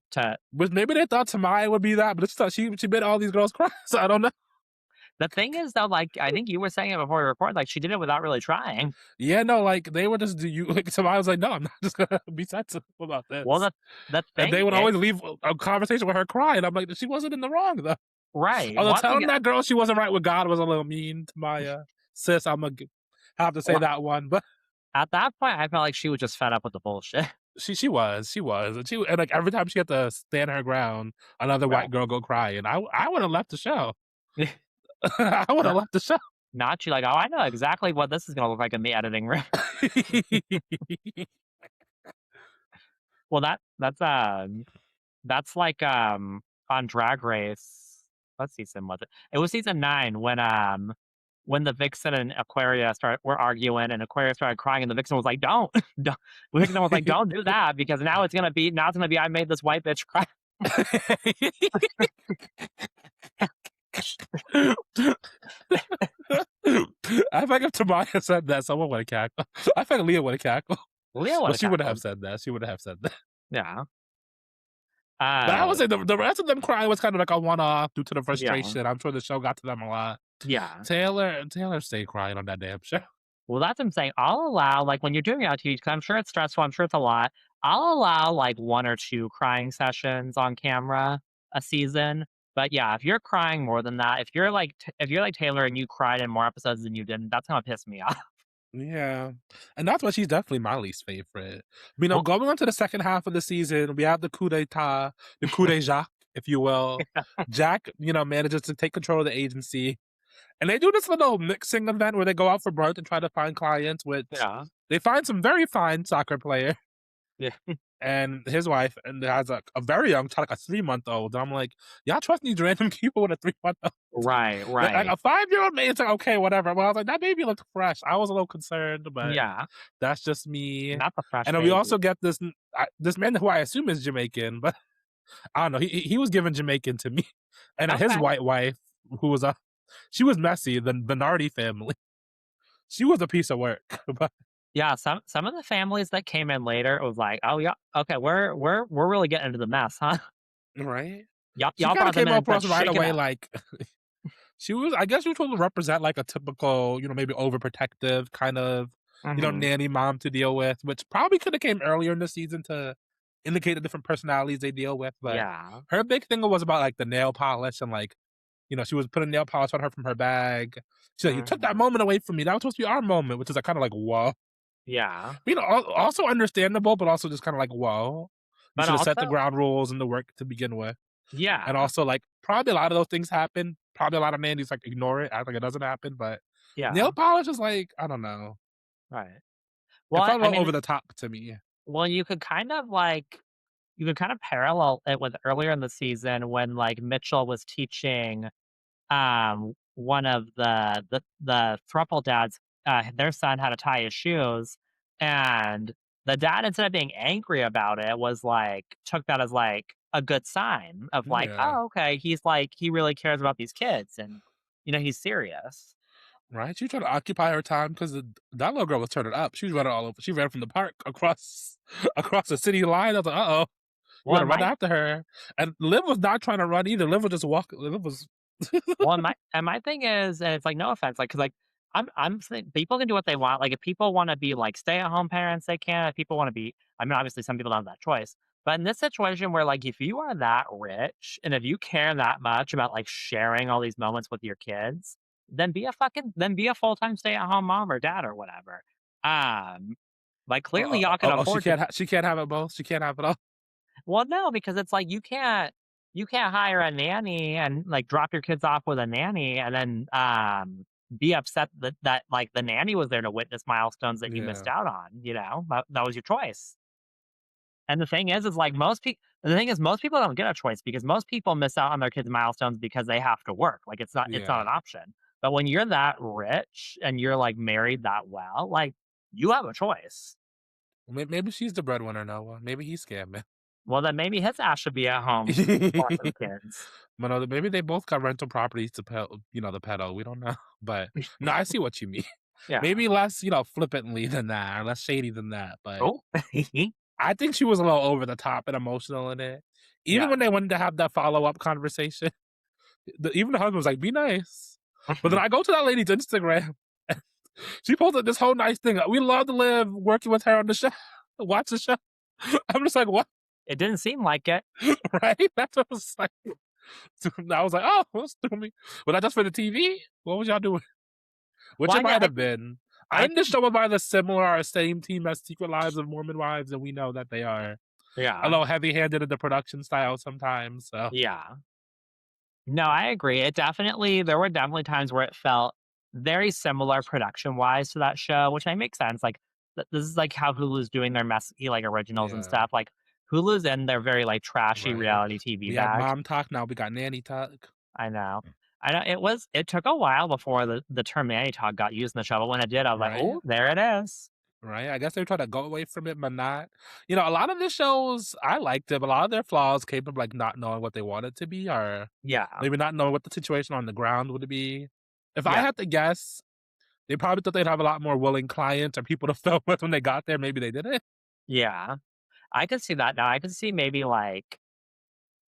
But maybe they thought Tamaya would be that, but it's not, she made all these girls cry. So I don't know. The thing is though, like, I think you were saying it before we recorded, like, she did it without really trying. Yeah, no, like, they would just do you like, so I was like, "No, I'm not just gonna be sensitive about Well, this." the And they thing would is always leave a conversation with her crying. I'm like, "She wasn't in the wrong, though." right, Although one thing telling that girl she wasn't right with God was a little mean to my, sis, Imma have to say well, that one, but at that point, I felt like she was just fed up with the bullshit. she was, and, like, every time she had to stand her ground, another Right. white girl go crying. I would've left the show. I would've Not left the show. not you like, "Oh, I know exactly what this is gonna look like in the editing room." Well, that's like, on Drag Race, what season was it? It was season 9 when the Vixen and Aquaria were arguing and Aquaria started crying and the Vixen was like, "Don't, don't." The Vixen was like, "Don't do that because now it's gonna be I made this white bitch cry." I think if Tamaya said that, someone would've cackled. I think Leah would've cackled. Leo Well, would have she wouldn't have cackled. said that. She wouldn't have said that. Yeah. But I would Uh, say the rest of them crying was kind of like a one-off due to the yeah. frustration. I'm sure the show got to them a lot. Yeah. Taylor stayed crying on that damn show. Well, that's what I'm saying. I'll allow, like, when you're doing reality TV, 'cause I'm sure it's stressful, I'm sure it's a lot. I'll allow, like, 1 or 2 crying sessions on camera a season. But, yeah, if you're crying more than that, if you're like Taylor and you cried in more episodes than you didn't, that's gonna piss me off. Yeah, and that's why she's definitely my least favorite. Well, Going on to the second half of the season, we have the coup d'état, if you will. Jack, manages to take control of the agency, and they do this little mixing event where they go out for brunch and try to find clients, which yeah. they find some very fine soccer player Yeah. and his wife, and has a very young child, like a 3-month-old. I'm like, y'all trust these random people with a 3-month-old? Right, Like right. a 5-year-old man, it's like, okay, whatever. But I was like, that baby looked fresh. I was a little concerned, but Yeah. that's just me. Not the fresh And then we baby. also get this man who I assume is Jamaican, but I don't know. He was given Jamaican to me, and his Okay. white wife, who was she was messy. The Nardi family, she was a piece of work. But Yeah, some of the families that came in later, it was like, "Oh, yeah, okay, we're really getting into the mess, huh? right, Y'all she y'all kind of brought them came in and said, across right 'Shake it away up.'" like she was. I guess she was supposed to represent like a typical, maybe overprotective kind of, Mhm. nanny mom to deal with, which probably could have came earlier in the season to indicate the different personalities they deal with. But Yeah. her big thing was about like the nail polish and like, she was putting nail polish on her from her bag. She's like, "You took that Mhm. moment away from me. That was supposed to be our moment," which is like kind of like, whoa. Yeah. Also understandable, but also just kind of like, whoa. You But should have set the also ground rules and the work to begin with. And yeah, also, like, probably a lot of those things happen. Probably a lot of nannies like ignore it, act like it doesn't happen. But nail yeah, polish is like, I don't know. right. It Well, felt a I little mean, over the top to me. well, you could kind of parallel it with earlier in the season when, like, Mitchell was teaching, one of the throuple dads, their son how to tie his shoes, and the dad, instead of being angry about it, was like took that as, like, a good sign of, like, Yeah. "Oh, okay, he really cares about these kids, and, he's serious." Right? She tried to occupy her time because that little girl was turning up. She was running all over. She ran from the park across across the city line. I was like, uh oh, you Well, better it run might after her. And Liv was not trying to run either. Liv was just walking. Liv was Well, and my thing is, and it's like, no offense, like, because like, I'm saying people can do what they want. Like, if people wanna be, like, stay-at-home parents, they can. If people wanna be I mean, obviously, some people don't have that choice. But in this situation where, like, if you are that rich, and if you care that much about, like, sharing all these moments with your kids, then be a full-time stay-at-home mom or dad or whatever. Um, like, clearly, y'all can she afford to. she can't have it both. She can't have it all. Well, no, because it's like you can't hire a nanny and, like, drop your kids off with a nanny and then, be upset that, like, the nanny was there to witness milestones that you missed Yeah. out on, you know? That was your choice. And the thing is like most people don't get a choice because most people miss out on their kids' milestones because they have to work, like, it's not Yeah. an option. But when you're that rich and you're, like, married that well, like, you have a choice. Maybe she's the breadwinner, Noah. Maybe he's scamming. Well, then maybe his ass should be at home watching the kids. But no, maybe they both got rental properties to pet, the pedo. We don't know. But no, I see what you mean. Yeah. Maybe less, flippantly than that, or less shady than that. But Oh. I think she was a little over the top and emotional in it. Even Yeah. when they wanted to have that follow up conversation, even the husband was like, "Be nice." But then I go to that lady's Instagram. She posted this whole nice thing. We love to live working with her on the show. Watch the show. I'm just like, what? It didn't seem like it. Right? That's what I was like. I was like, oh, what's doing me? Was that just for the TV? What was y'all doing? Which Well, it I, might I, have been. I I think this show was by the similar or same team as Secret Lives of Mormon Wives, and we know that they are a yeah, little heavy-handed in the production style sometimes. So yeah. No, I agree. There were definitely times where it felt very similar production wise to that show, which makes sense. Like, this is like how Hulu's doing their messy, like, originals and yeah, stuff. Like, Hulu's in their very, like, trashy right. reality TV We had bag. mom talk, now we got nanny talk. I know. I know it took a while before the term nanny talk got used in the show, but when it did, I was like, Right? "Oh, there it is." Right? I guess they're trying to go away from it, but not. A lot of the shows I liked it, but a lot of their flaws came from like not knowing what they wanted to be, or Yeah, maybe not knowing what the situation on the ground would be. If I yeah, had to guess, they probably thought they'd have a lot more willing clients or people to film with when they got there. Maybe they didn't. yeah. I could see that now. I could see maybe, like,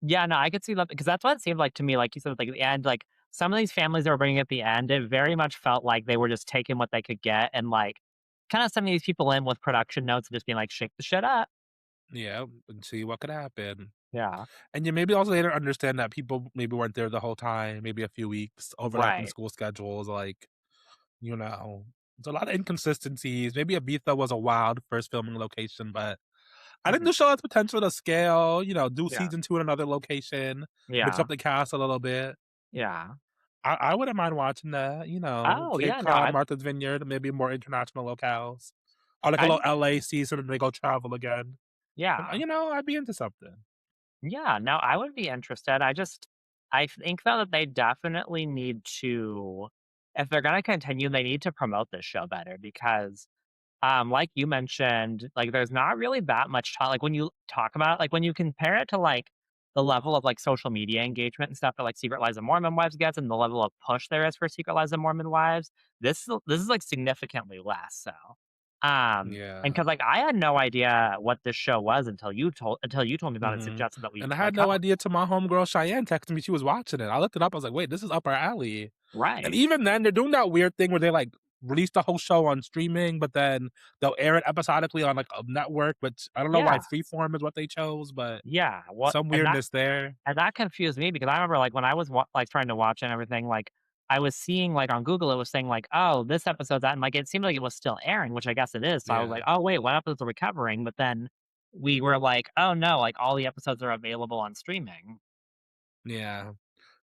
yeah, no, I could see that because that's what it seemed like to me, like you said, like, at the end, like, some of these families they were bringing at the end, it very much felt like they were just taking what they could get and, like, kinda sending these people in with production notes and just being like, "Shake the shit up." Yeah, and see what could happen. Yeah. And you maybe also later understand that people maybe weren't there the whole time, maybe a few weeks, overlapping Right. school schedules, like, you know, there's a lot of inconsistencies. Maybe Ibiza was a wild first filming location, but I think Mhm. the show has potential to scale, do Yeah. season 2 in another location, mix Yeah. up the cast a little bit. Yeah. I wouldn't mind watching that, Oh, Cape yeah, no, Cod, Martha's Vineyard, maybe more international locales. Or like a little I LA season and they go travel again. yeah. I'd be into something. Yeah, no, I would be interested. I think though that they definitely need to if they're gonna continue, they need to promote this show better because like you mentioned, like there's not really that much talk like when you talk about like when you compare it to like the level of like social media engagement and stuff that like Secret Lives of Mormon Wives gets and the level of push there is for Secret Lives of Mormon Wives, this is like significantly less so. And Yeah. because like I had no idea what this show was until you told me about it, Mhm. suggested that we And I had like no idea till my homegirl Cheyenne texted me she was watching it. I looked it up, I was like, "Wait, this is up our alley." And right. even then, they're doing that weird thing where they, like, release the whole show on streaming, but then they'll air it episodically on, like, a network, which I don't know why Yeah. Freeform is what they chose, but Yeah. What some weirdness there. and that confused me because I remember, like, when I was like, trying to watch and everything, like, I was seeing, like, on Google, it was saying, like, "Oh, this episode's out," and, like, it seemed like it was still airing, which I guess it is, so I was Yeah. like, "Oh, wait, what episodes are we covering?" But then we were like, "Oh, no, like, all the episodes are available on streaming." Yeah.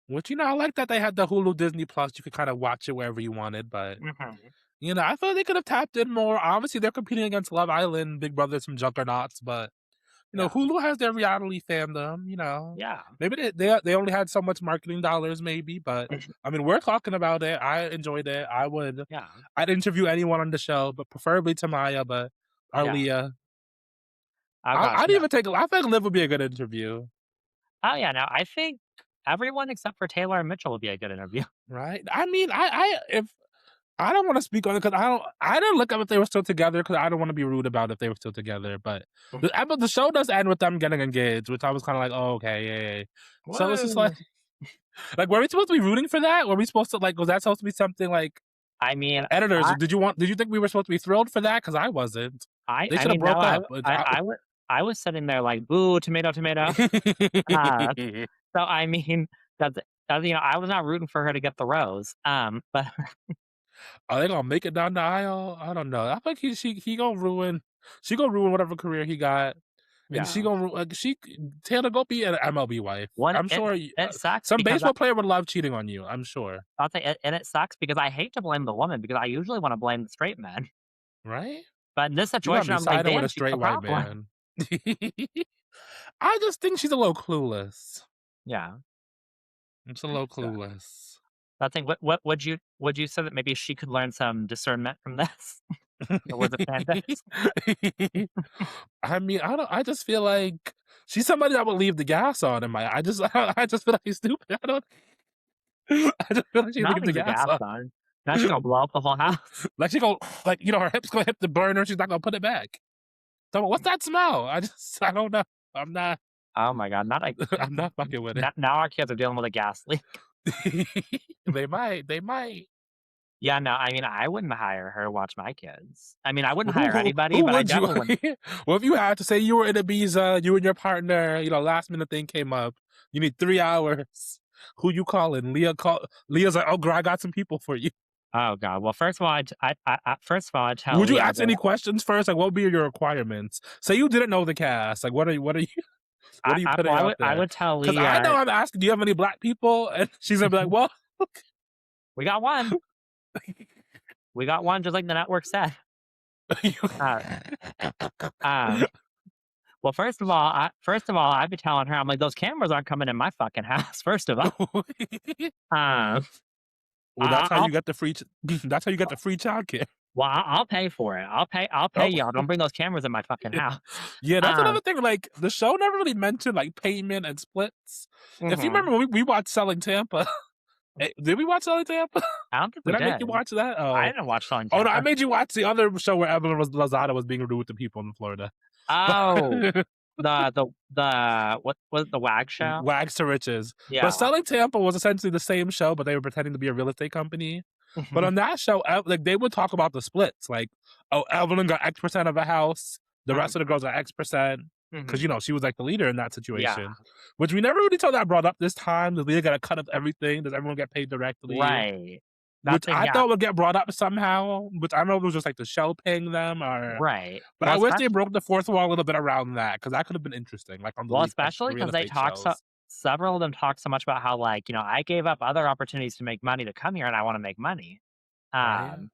Which, I like that they had the Hulu Disney Plus, you could kinda watch it wherever you wanted, but, Mhm. I feel like they could have tapped in more. Obviously, they're competing against Love Island, Big Brother, some juggernauts, but Yeah. Hulu has their reality fandom, Yeah. Maybe they only had so much marketing dollars maybe, but, I mean, we're talking about it. I enjoyed it. Yeah. I'd interview anyone on the show, but preferably Tamaya, but or Yeah. Leah. Oh gosh, I'd no. even take I think Liv would be a good interview, Oh, yeah, no, I think everyone except for Taylor and Mitchell would be a good interview. right? I mean, if I don't wanna speak on it because I didn't look up if they were still together because I don't wanna be rude about if they were still together, but the show does end with them getting engaged, which I was kinda like, "Oh, okay, yay." So it's just like Whoa. were we supposed to be rooting for that? Were we supposed to was that supposed to be something like I mean, editors, I did you think we were supposed to be thrilled for that? Because I wasn't. They I should have mean, no, broke up. I was sitting there like, "Boo, tomato, tomato." Uh, so I mean, that's I was not rooting for her to get the rose. But Are they gonna make it down the aisle? I don't know. I think he gonna ruin she gonna ruin whatever career he got, and she yeah, gonna ru she Taylor, go be an MLB wife. one I'm sure it sucks some because baseball player would love cheating on you, I'm sure. I'll say it, and it sucks because I hate to blame the woman because I usually want to blame the straight man. Right? But in this You got situation, me I'm like, siding with damn, a she's the straight white problem. man. I just think she's a little clueless. Yeah, It's a I little think so. clueless. I think what would you say that maybe she could learn some discernment from this, or was it fantastic? I mean, I just feel like she's somebody that would leave the gas on in my I just I just feel like she's stupid. I don't I just feel like she Not leaves the leave the gas gas on. on. Now she's gonna blow up the whole house. Like she go like, her hips gonna hit the burner, she's not gonna put it back. So what's that smell? I don't know. I'm not Oh my god, not like I'm not fucking with it. now our kids are dealing with a gas leak. They might, they might. Yeah, no, I mean, I wouldn't hire her to watch my kids. I mean, I wouldn't hire Who anybody, who but I would you? definitely wouldn't. Well, if you had to say you were in Ibiza, you and your partner, last minute thing came up, you need 3 hours. Who you calling? Leah's like, "Oh, girl, I got some people for you." Oh god. Well, first of all, first of all, I tell Would you Leah, I'd ask be any like, questions first? Like, what would be your requirements? Say you didn't know the cast. Like, what are you what are you well, putting out I there? would tell Because I know Leah, I'm asking, do you have any black people? And she's gonna be like, well, "We got one. We got one," just like the network said. Uh, um, well, first of all, I'd be telling her, I'm like, "Those cameras aren't coming in my fucking house." First of all, um, well, I, that's how you I'll get the free. That's how you get the free childcare. I'll pay for it. I'll pay Oh, y'all. Don't bring those cameras in my fucking house. yeah, that's Um, another thing. Like the show never really mentioned like payment and splits. If you mhm. remember, when we watched Selling Tampa. Did we watch Selling Tampa? I don't think Did we I make you did. watch that? I Oh, didn't watch Selling oh no, I Tampa. made you watch the other show where Evelyn Lozada was being rude to people in Florida. Oh, what was the WAG show? Wags to riches. But Yeah. Selling Tampa was essentially the same show, but they were pretending to be a real estate company. But Mhm, on that show, like they would talk about the splits, like, oh, Evelyn got X percent of a house, the rest of the mhm, girls got X percent, because mhm. she was like the leader in that Yeah, situation, which we never really saw that brought up this time. Does Leah got a cut of everything? Does everyone get paid directly? right. That Which thing, I yeah, thought would get brought up somehow, which I don't know if it was just like the show paying them or. right. But I wish they broke the fourth wall a little bit around that because that could have been interesting, like on the lead like especially the real because they estate talk so shows. several of them talk so much about how, like, I gave up other opportunities to make money to come here, and I wanna make money. Right? Um,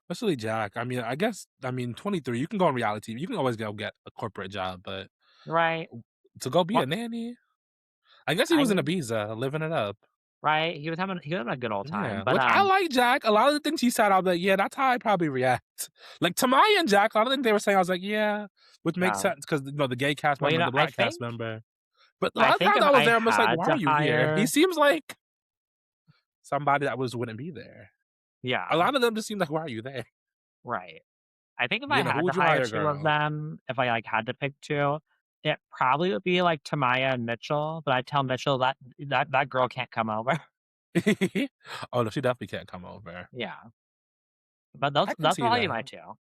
Especially Jack. I mean, 23, you can go on reality TV. You can always go get a corporate job, but right. to go be Well, a nanny, I guess he I was in mean, Ibiza living it up. right, he was having a good old time, Yeah, but, which I like Jack. A lot of the things he said, I was like, yeah, that's how I probably react. Like Tamaya and Jack, a lot of the things they were saying, I was like, yeah, which makes yeah. sense because the gay cast Well, member and the black cast member. But a I lot of think times if I was I there, I'm just like, had why are to you here? He hire seems like somebody that wouldn't be there. A yeah, lot of them just seem like, why are you there? right. I think if I Who had to would you hire hire, 2 of girl? them, if I, like, had to pick 2, it probably would be, like, Tamaya and Mitchell, but I tell Mitchell that girl can't come over. Oh no, she definitely can't come over. Yeah, but I can that's see probably that. my 2.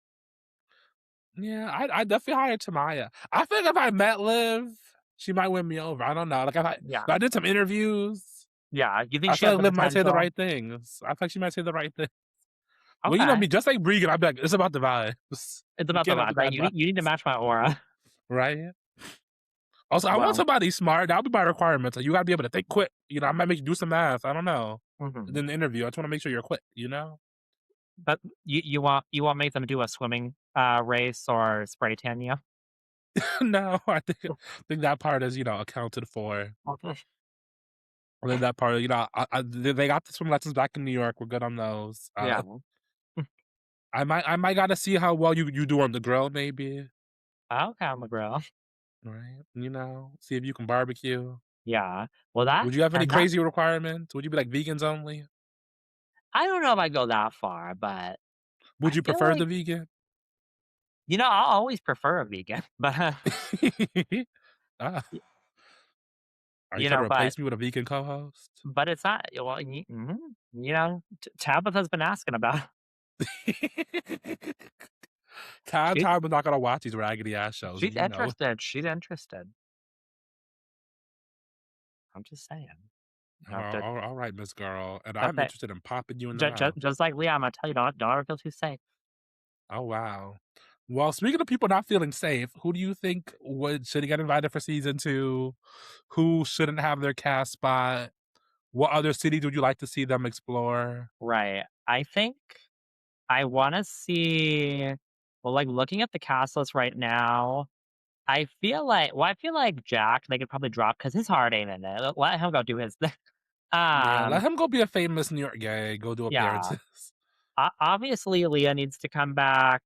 Yeah, I definitely hire Tamaya. I think if I met Liv, she might win me over. I don't know. Like Yeah. if I did some interviews, Yeah, you think I she feel has like the Liv might say the potential? right things. I feel like she might say the right thing. Well, you know Okay. me, just like Bregan, I'd be like, it's about the vibes. It's You about the can't have the vibe, right? bad You need to vibes, match my aura. right? Also, I want Well, somebody smart. That'll be my requirements. Like, you gotta be able to think quick. I might make you do some math. I don't know. mhm. In the interview, I just want to make sure you're quick. But you want make them do a swimming, race or spray tan you? No, I think that part is accounted for. Okay. And then that part, they got the swim lessons back in New York. We're good on those. Yeah. I might gotta see how well you do on the grill, maybe. Okay, I'm a girl. Right? See if you can barbecue. Yeah. Well, that Would you have any and that crazy requirements? Would you be like vegans only? I don't know if I go that far, but Would I you feel prefer like, the vegan? I'll always prefer a vegan, but, Ah, y are you trying to but replace me with a vegan co-host? it's not well, Tabitha's been asking about she's Time is not gonna watch these raggedy ass shows, and she's you know. interested, she's interested. I'm just saying. Oh, all right, Miss Girl, and That's I'm it. interested in popping you in the mouth. Just like Leah, Imma tell you, don't ever feel too safe. Oh wow. Well, speaking of people not feeling safe, who do you think should get invited for season 2? Who shouldn't have their cast spot? What other cities would you like to see them explore? Right. I think I wanna see well, like, looking at the cast list right now, I feel like Jack, they could probably drop because his heart ain't in it. Let him go do his thing. Yeah, let Um, him go be a famous New York gay, go do yeah. appearances. Obviously, Leah needs to come back.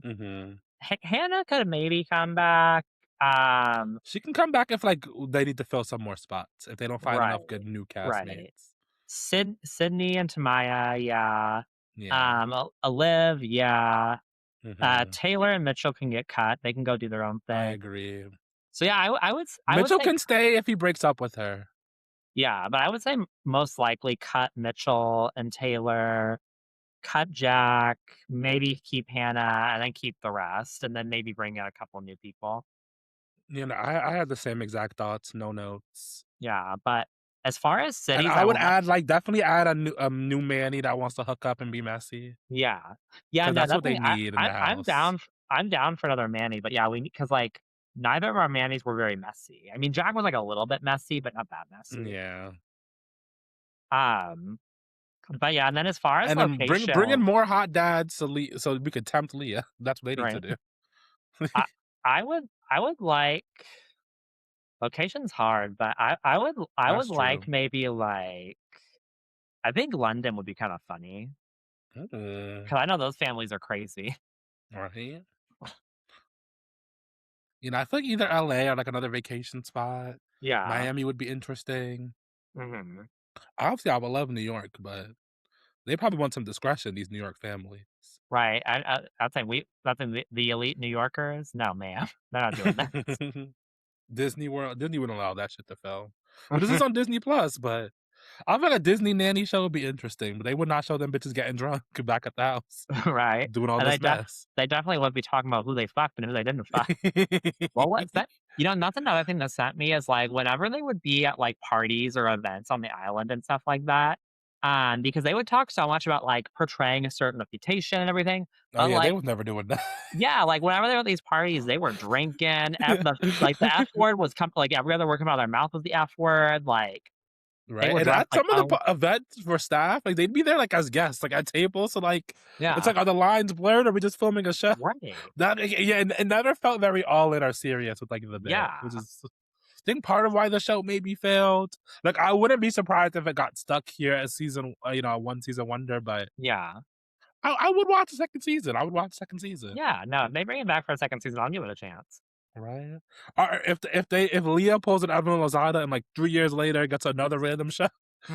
Mhm. Hannah could maybe come back. Um, She can come back if they need to fill some more spots if they don't find right, enough good new right. castmates. Sydney and Tamaya, yeah. Yeah. Olive, yeah. Mhm. Taylor and Mitchell can get cut. They can go do their own I thing. agree. So yeah, I would Mitchell say can stay if he breaks up with her. Yeah, but I would say most likely cut Mitchell and Taylor, cut Jack, maybe keep Hannah, and then keep the rest, and then maybe bring in a couple new people. You know, I had the same exact thoughts, no notes. Yeah, but as far as And cities I I would want, add, like, definitely add a new Manny that wants to hook up and be messy, yeah, yeah, because no, that's what definitely. they need in the I'm house. down. I'm down for another Manny, but yeah, we need because like neither of our Mannies were very messy. I mean, Jack was like a little bit messy, but not that messy. Yeah. Um, but yeah, and then as far as And then bring in location, more hot dads so we could tempt Leah. That's what they need to right? do. I I would like location's hard, but I would That's like true. maybe like I think London would be kind of funny Mm, because I know those families are crazy. right? You know, I feel like either LA or, like, another vacation spot. Yeah. Miami would be interesting. Mhm. Obviously, I would love New York, but they probably want some discretion, these New York families. Right. I think that's the elite New Yorkers. No, ma'am, they're not doing that. Disney wouldn't allow that shit to fail. But this is on Disney Plus, but I feel like a Disney nanny show would be interesting, but they would not show them bitches getting drunk back at the house, Right, doing all and this mess. they definitely would be talking about who they fucked and who they didn't fuck. Well, what's that? That's another thing that sent me is, like, whenever they would be at, like, parties or events on the island and stuff like that, because they would talk so much about, like, portraying a certain reputation and everything, Oh, but, yeah, they like was never doing that. yeah, like, whenever they were at these parties, they were drinking, the F word was like, every other word coming out of their mouth was the F word, like, they Right, were and drunk, at like, some of the events for staff, like, they'd be there, like, as guests, like, at tables, so, like, it's yeah, like, are the lines blurred? Or are we just filming a show? right, That yeah, and it never felt very all in or serious with, like, the bit, which yeah, is I think part of why the show maybe failed. Like, I wouldn't be surprised if it got stuck here as a one season wonder, but yeah. I would watch the second season. I would watch the second season. Yeah, no, if they bring him back for a second season, I'll give it a chance. Right? Or if Leah pulls an Evan Lozada and, like, 3 years later gets another random show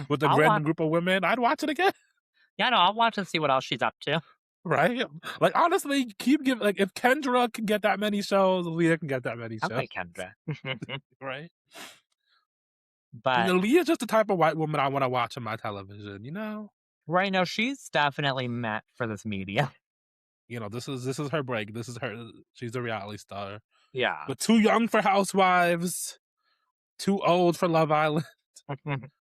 with a I'll random watch. group of women, I'd watch it again. Yeah, no, I'll watch and see what else she's up to. Right? Like, honestly, keep giving like, if Kendra can get that many shows, Leah can get that many shows, Okay, Kendra. right? You But know, Leah's just the type of white woman I wanna watch on my television, you know? right now, she's definitely meant for this media. You know, this is her break. This is her she's a reality star. Yeah. But too young for Housewives, too old for Love Island,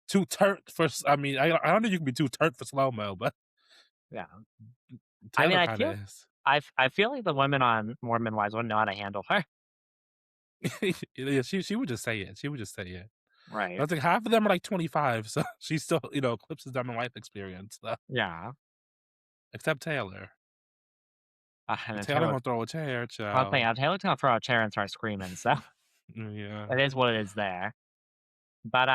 too turnt for I mean, I don't think you can be too turnt for slow mo, but Yeah. I mean, Taylor kinda is. I feel like the women on More Men Wives wouldn't know how to handle her. Yeah, she would just say it. She would just say it. Right. I think half of them are like 25, so she still, eclipses them in life experience, though. Yeah. Except Taylor. And then Taylor Taylor, gonna throw a chair, well, thing, child. Taylor's gonna throw a chair and start screaming, so Yeah. it is what it is there. But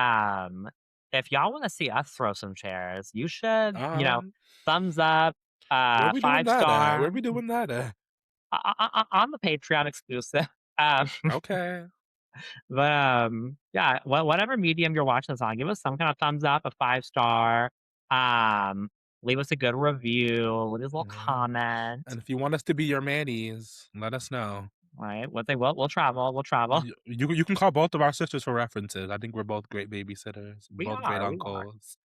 if y'all want to see us throw some chairs, you should, Um, thumbs up, where we doing five that at? Where star we doing that at? on the Patreon exclusive. Um, Okay. but yeah, whatever medium you're watching this on, give us some kind of thumbs up, a 5 star. Um, leave us a good review, leave us a little Yeah. comment. And if you want us to be your mannies, let us know. Right? What they will, we'll travel, we'll travel. You can call both of our sisters for references. I think we're both great babysitters, We both great are, we are. uncles.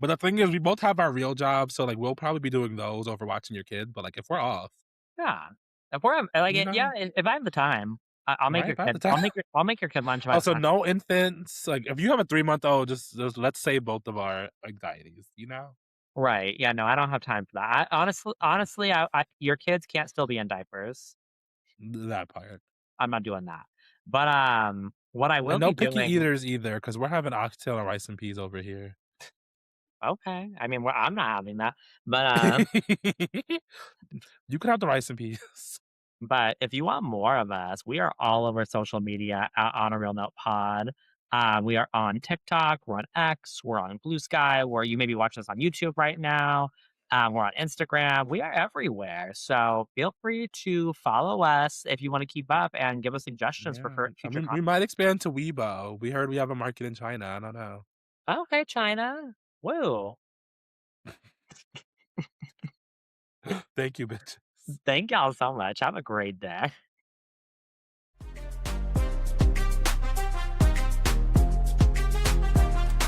But the thing is, we both have our real jobs, so, like, we'll probably be doing those over watching your kid, but, like, if we're off, Yeah. If we're like you it, yeah, know, if I have the time, I'll make right? your About the kid. time. I'll make your kid lunch if I have Also, time. no infants. Like, if you have a 3-month-old, just let's save both of our anxieties, you know? Right. Yeah, no, I don't have time for that. Honestly, your kids can't still be in diapers. That part. I'm not doing that. But, what I will And no be picky doing eaters either, because 'cause we're having oxtail and rice and peas over here. okay, I mean, I'm not having that. But, You can have the rice and peas. if you want more of us, we are all over social media on A Real Note Pod. We are on TikTok, we're on X, we're on Blue Sky, where you may be watching us on YouTube right now. We're on Instagram. We are everywhere. So feel free to follow us if you want to keep up and give us suggestions for Yeah. I future mean, we content. might expand to Weibo. We heard we have a market in China. I don't know. Okay, China. Woo. Thank you, bitches. Thank y'all so much. Have a great day.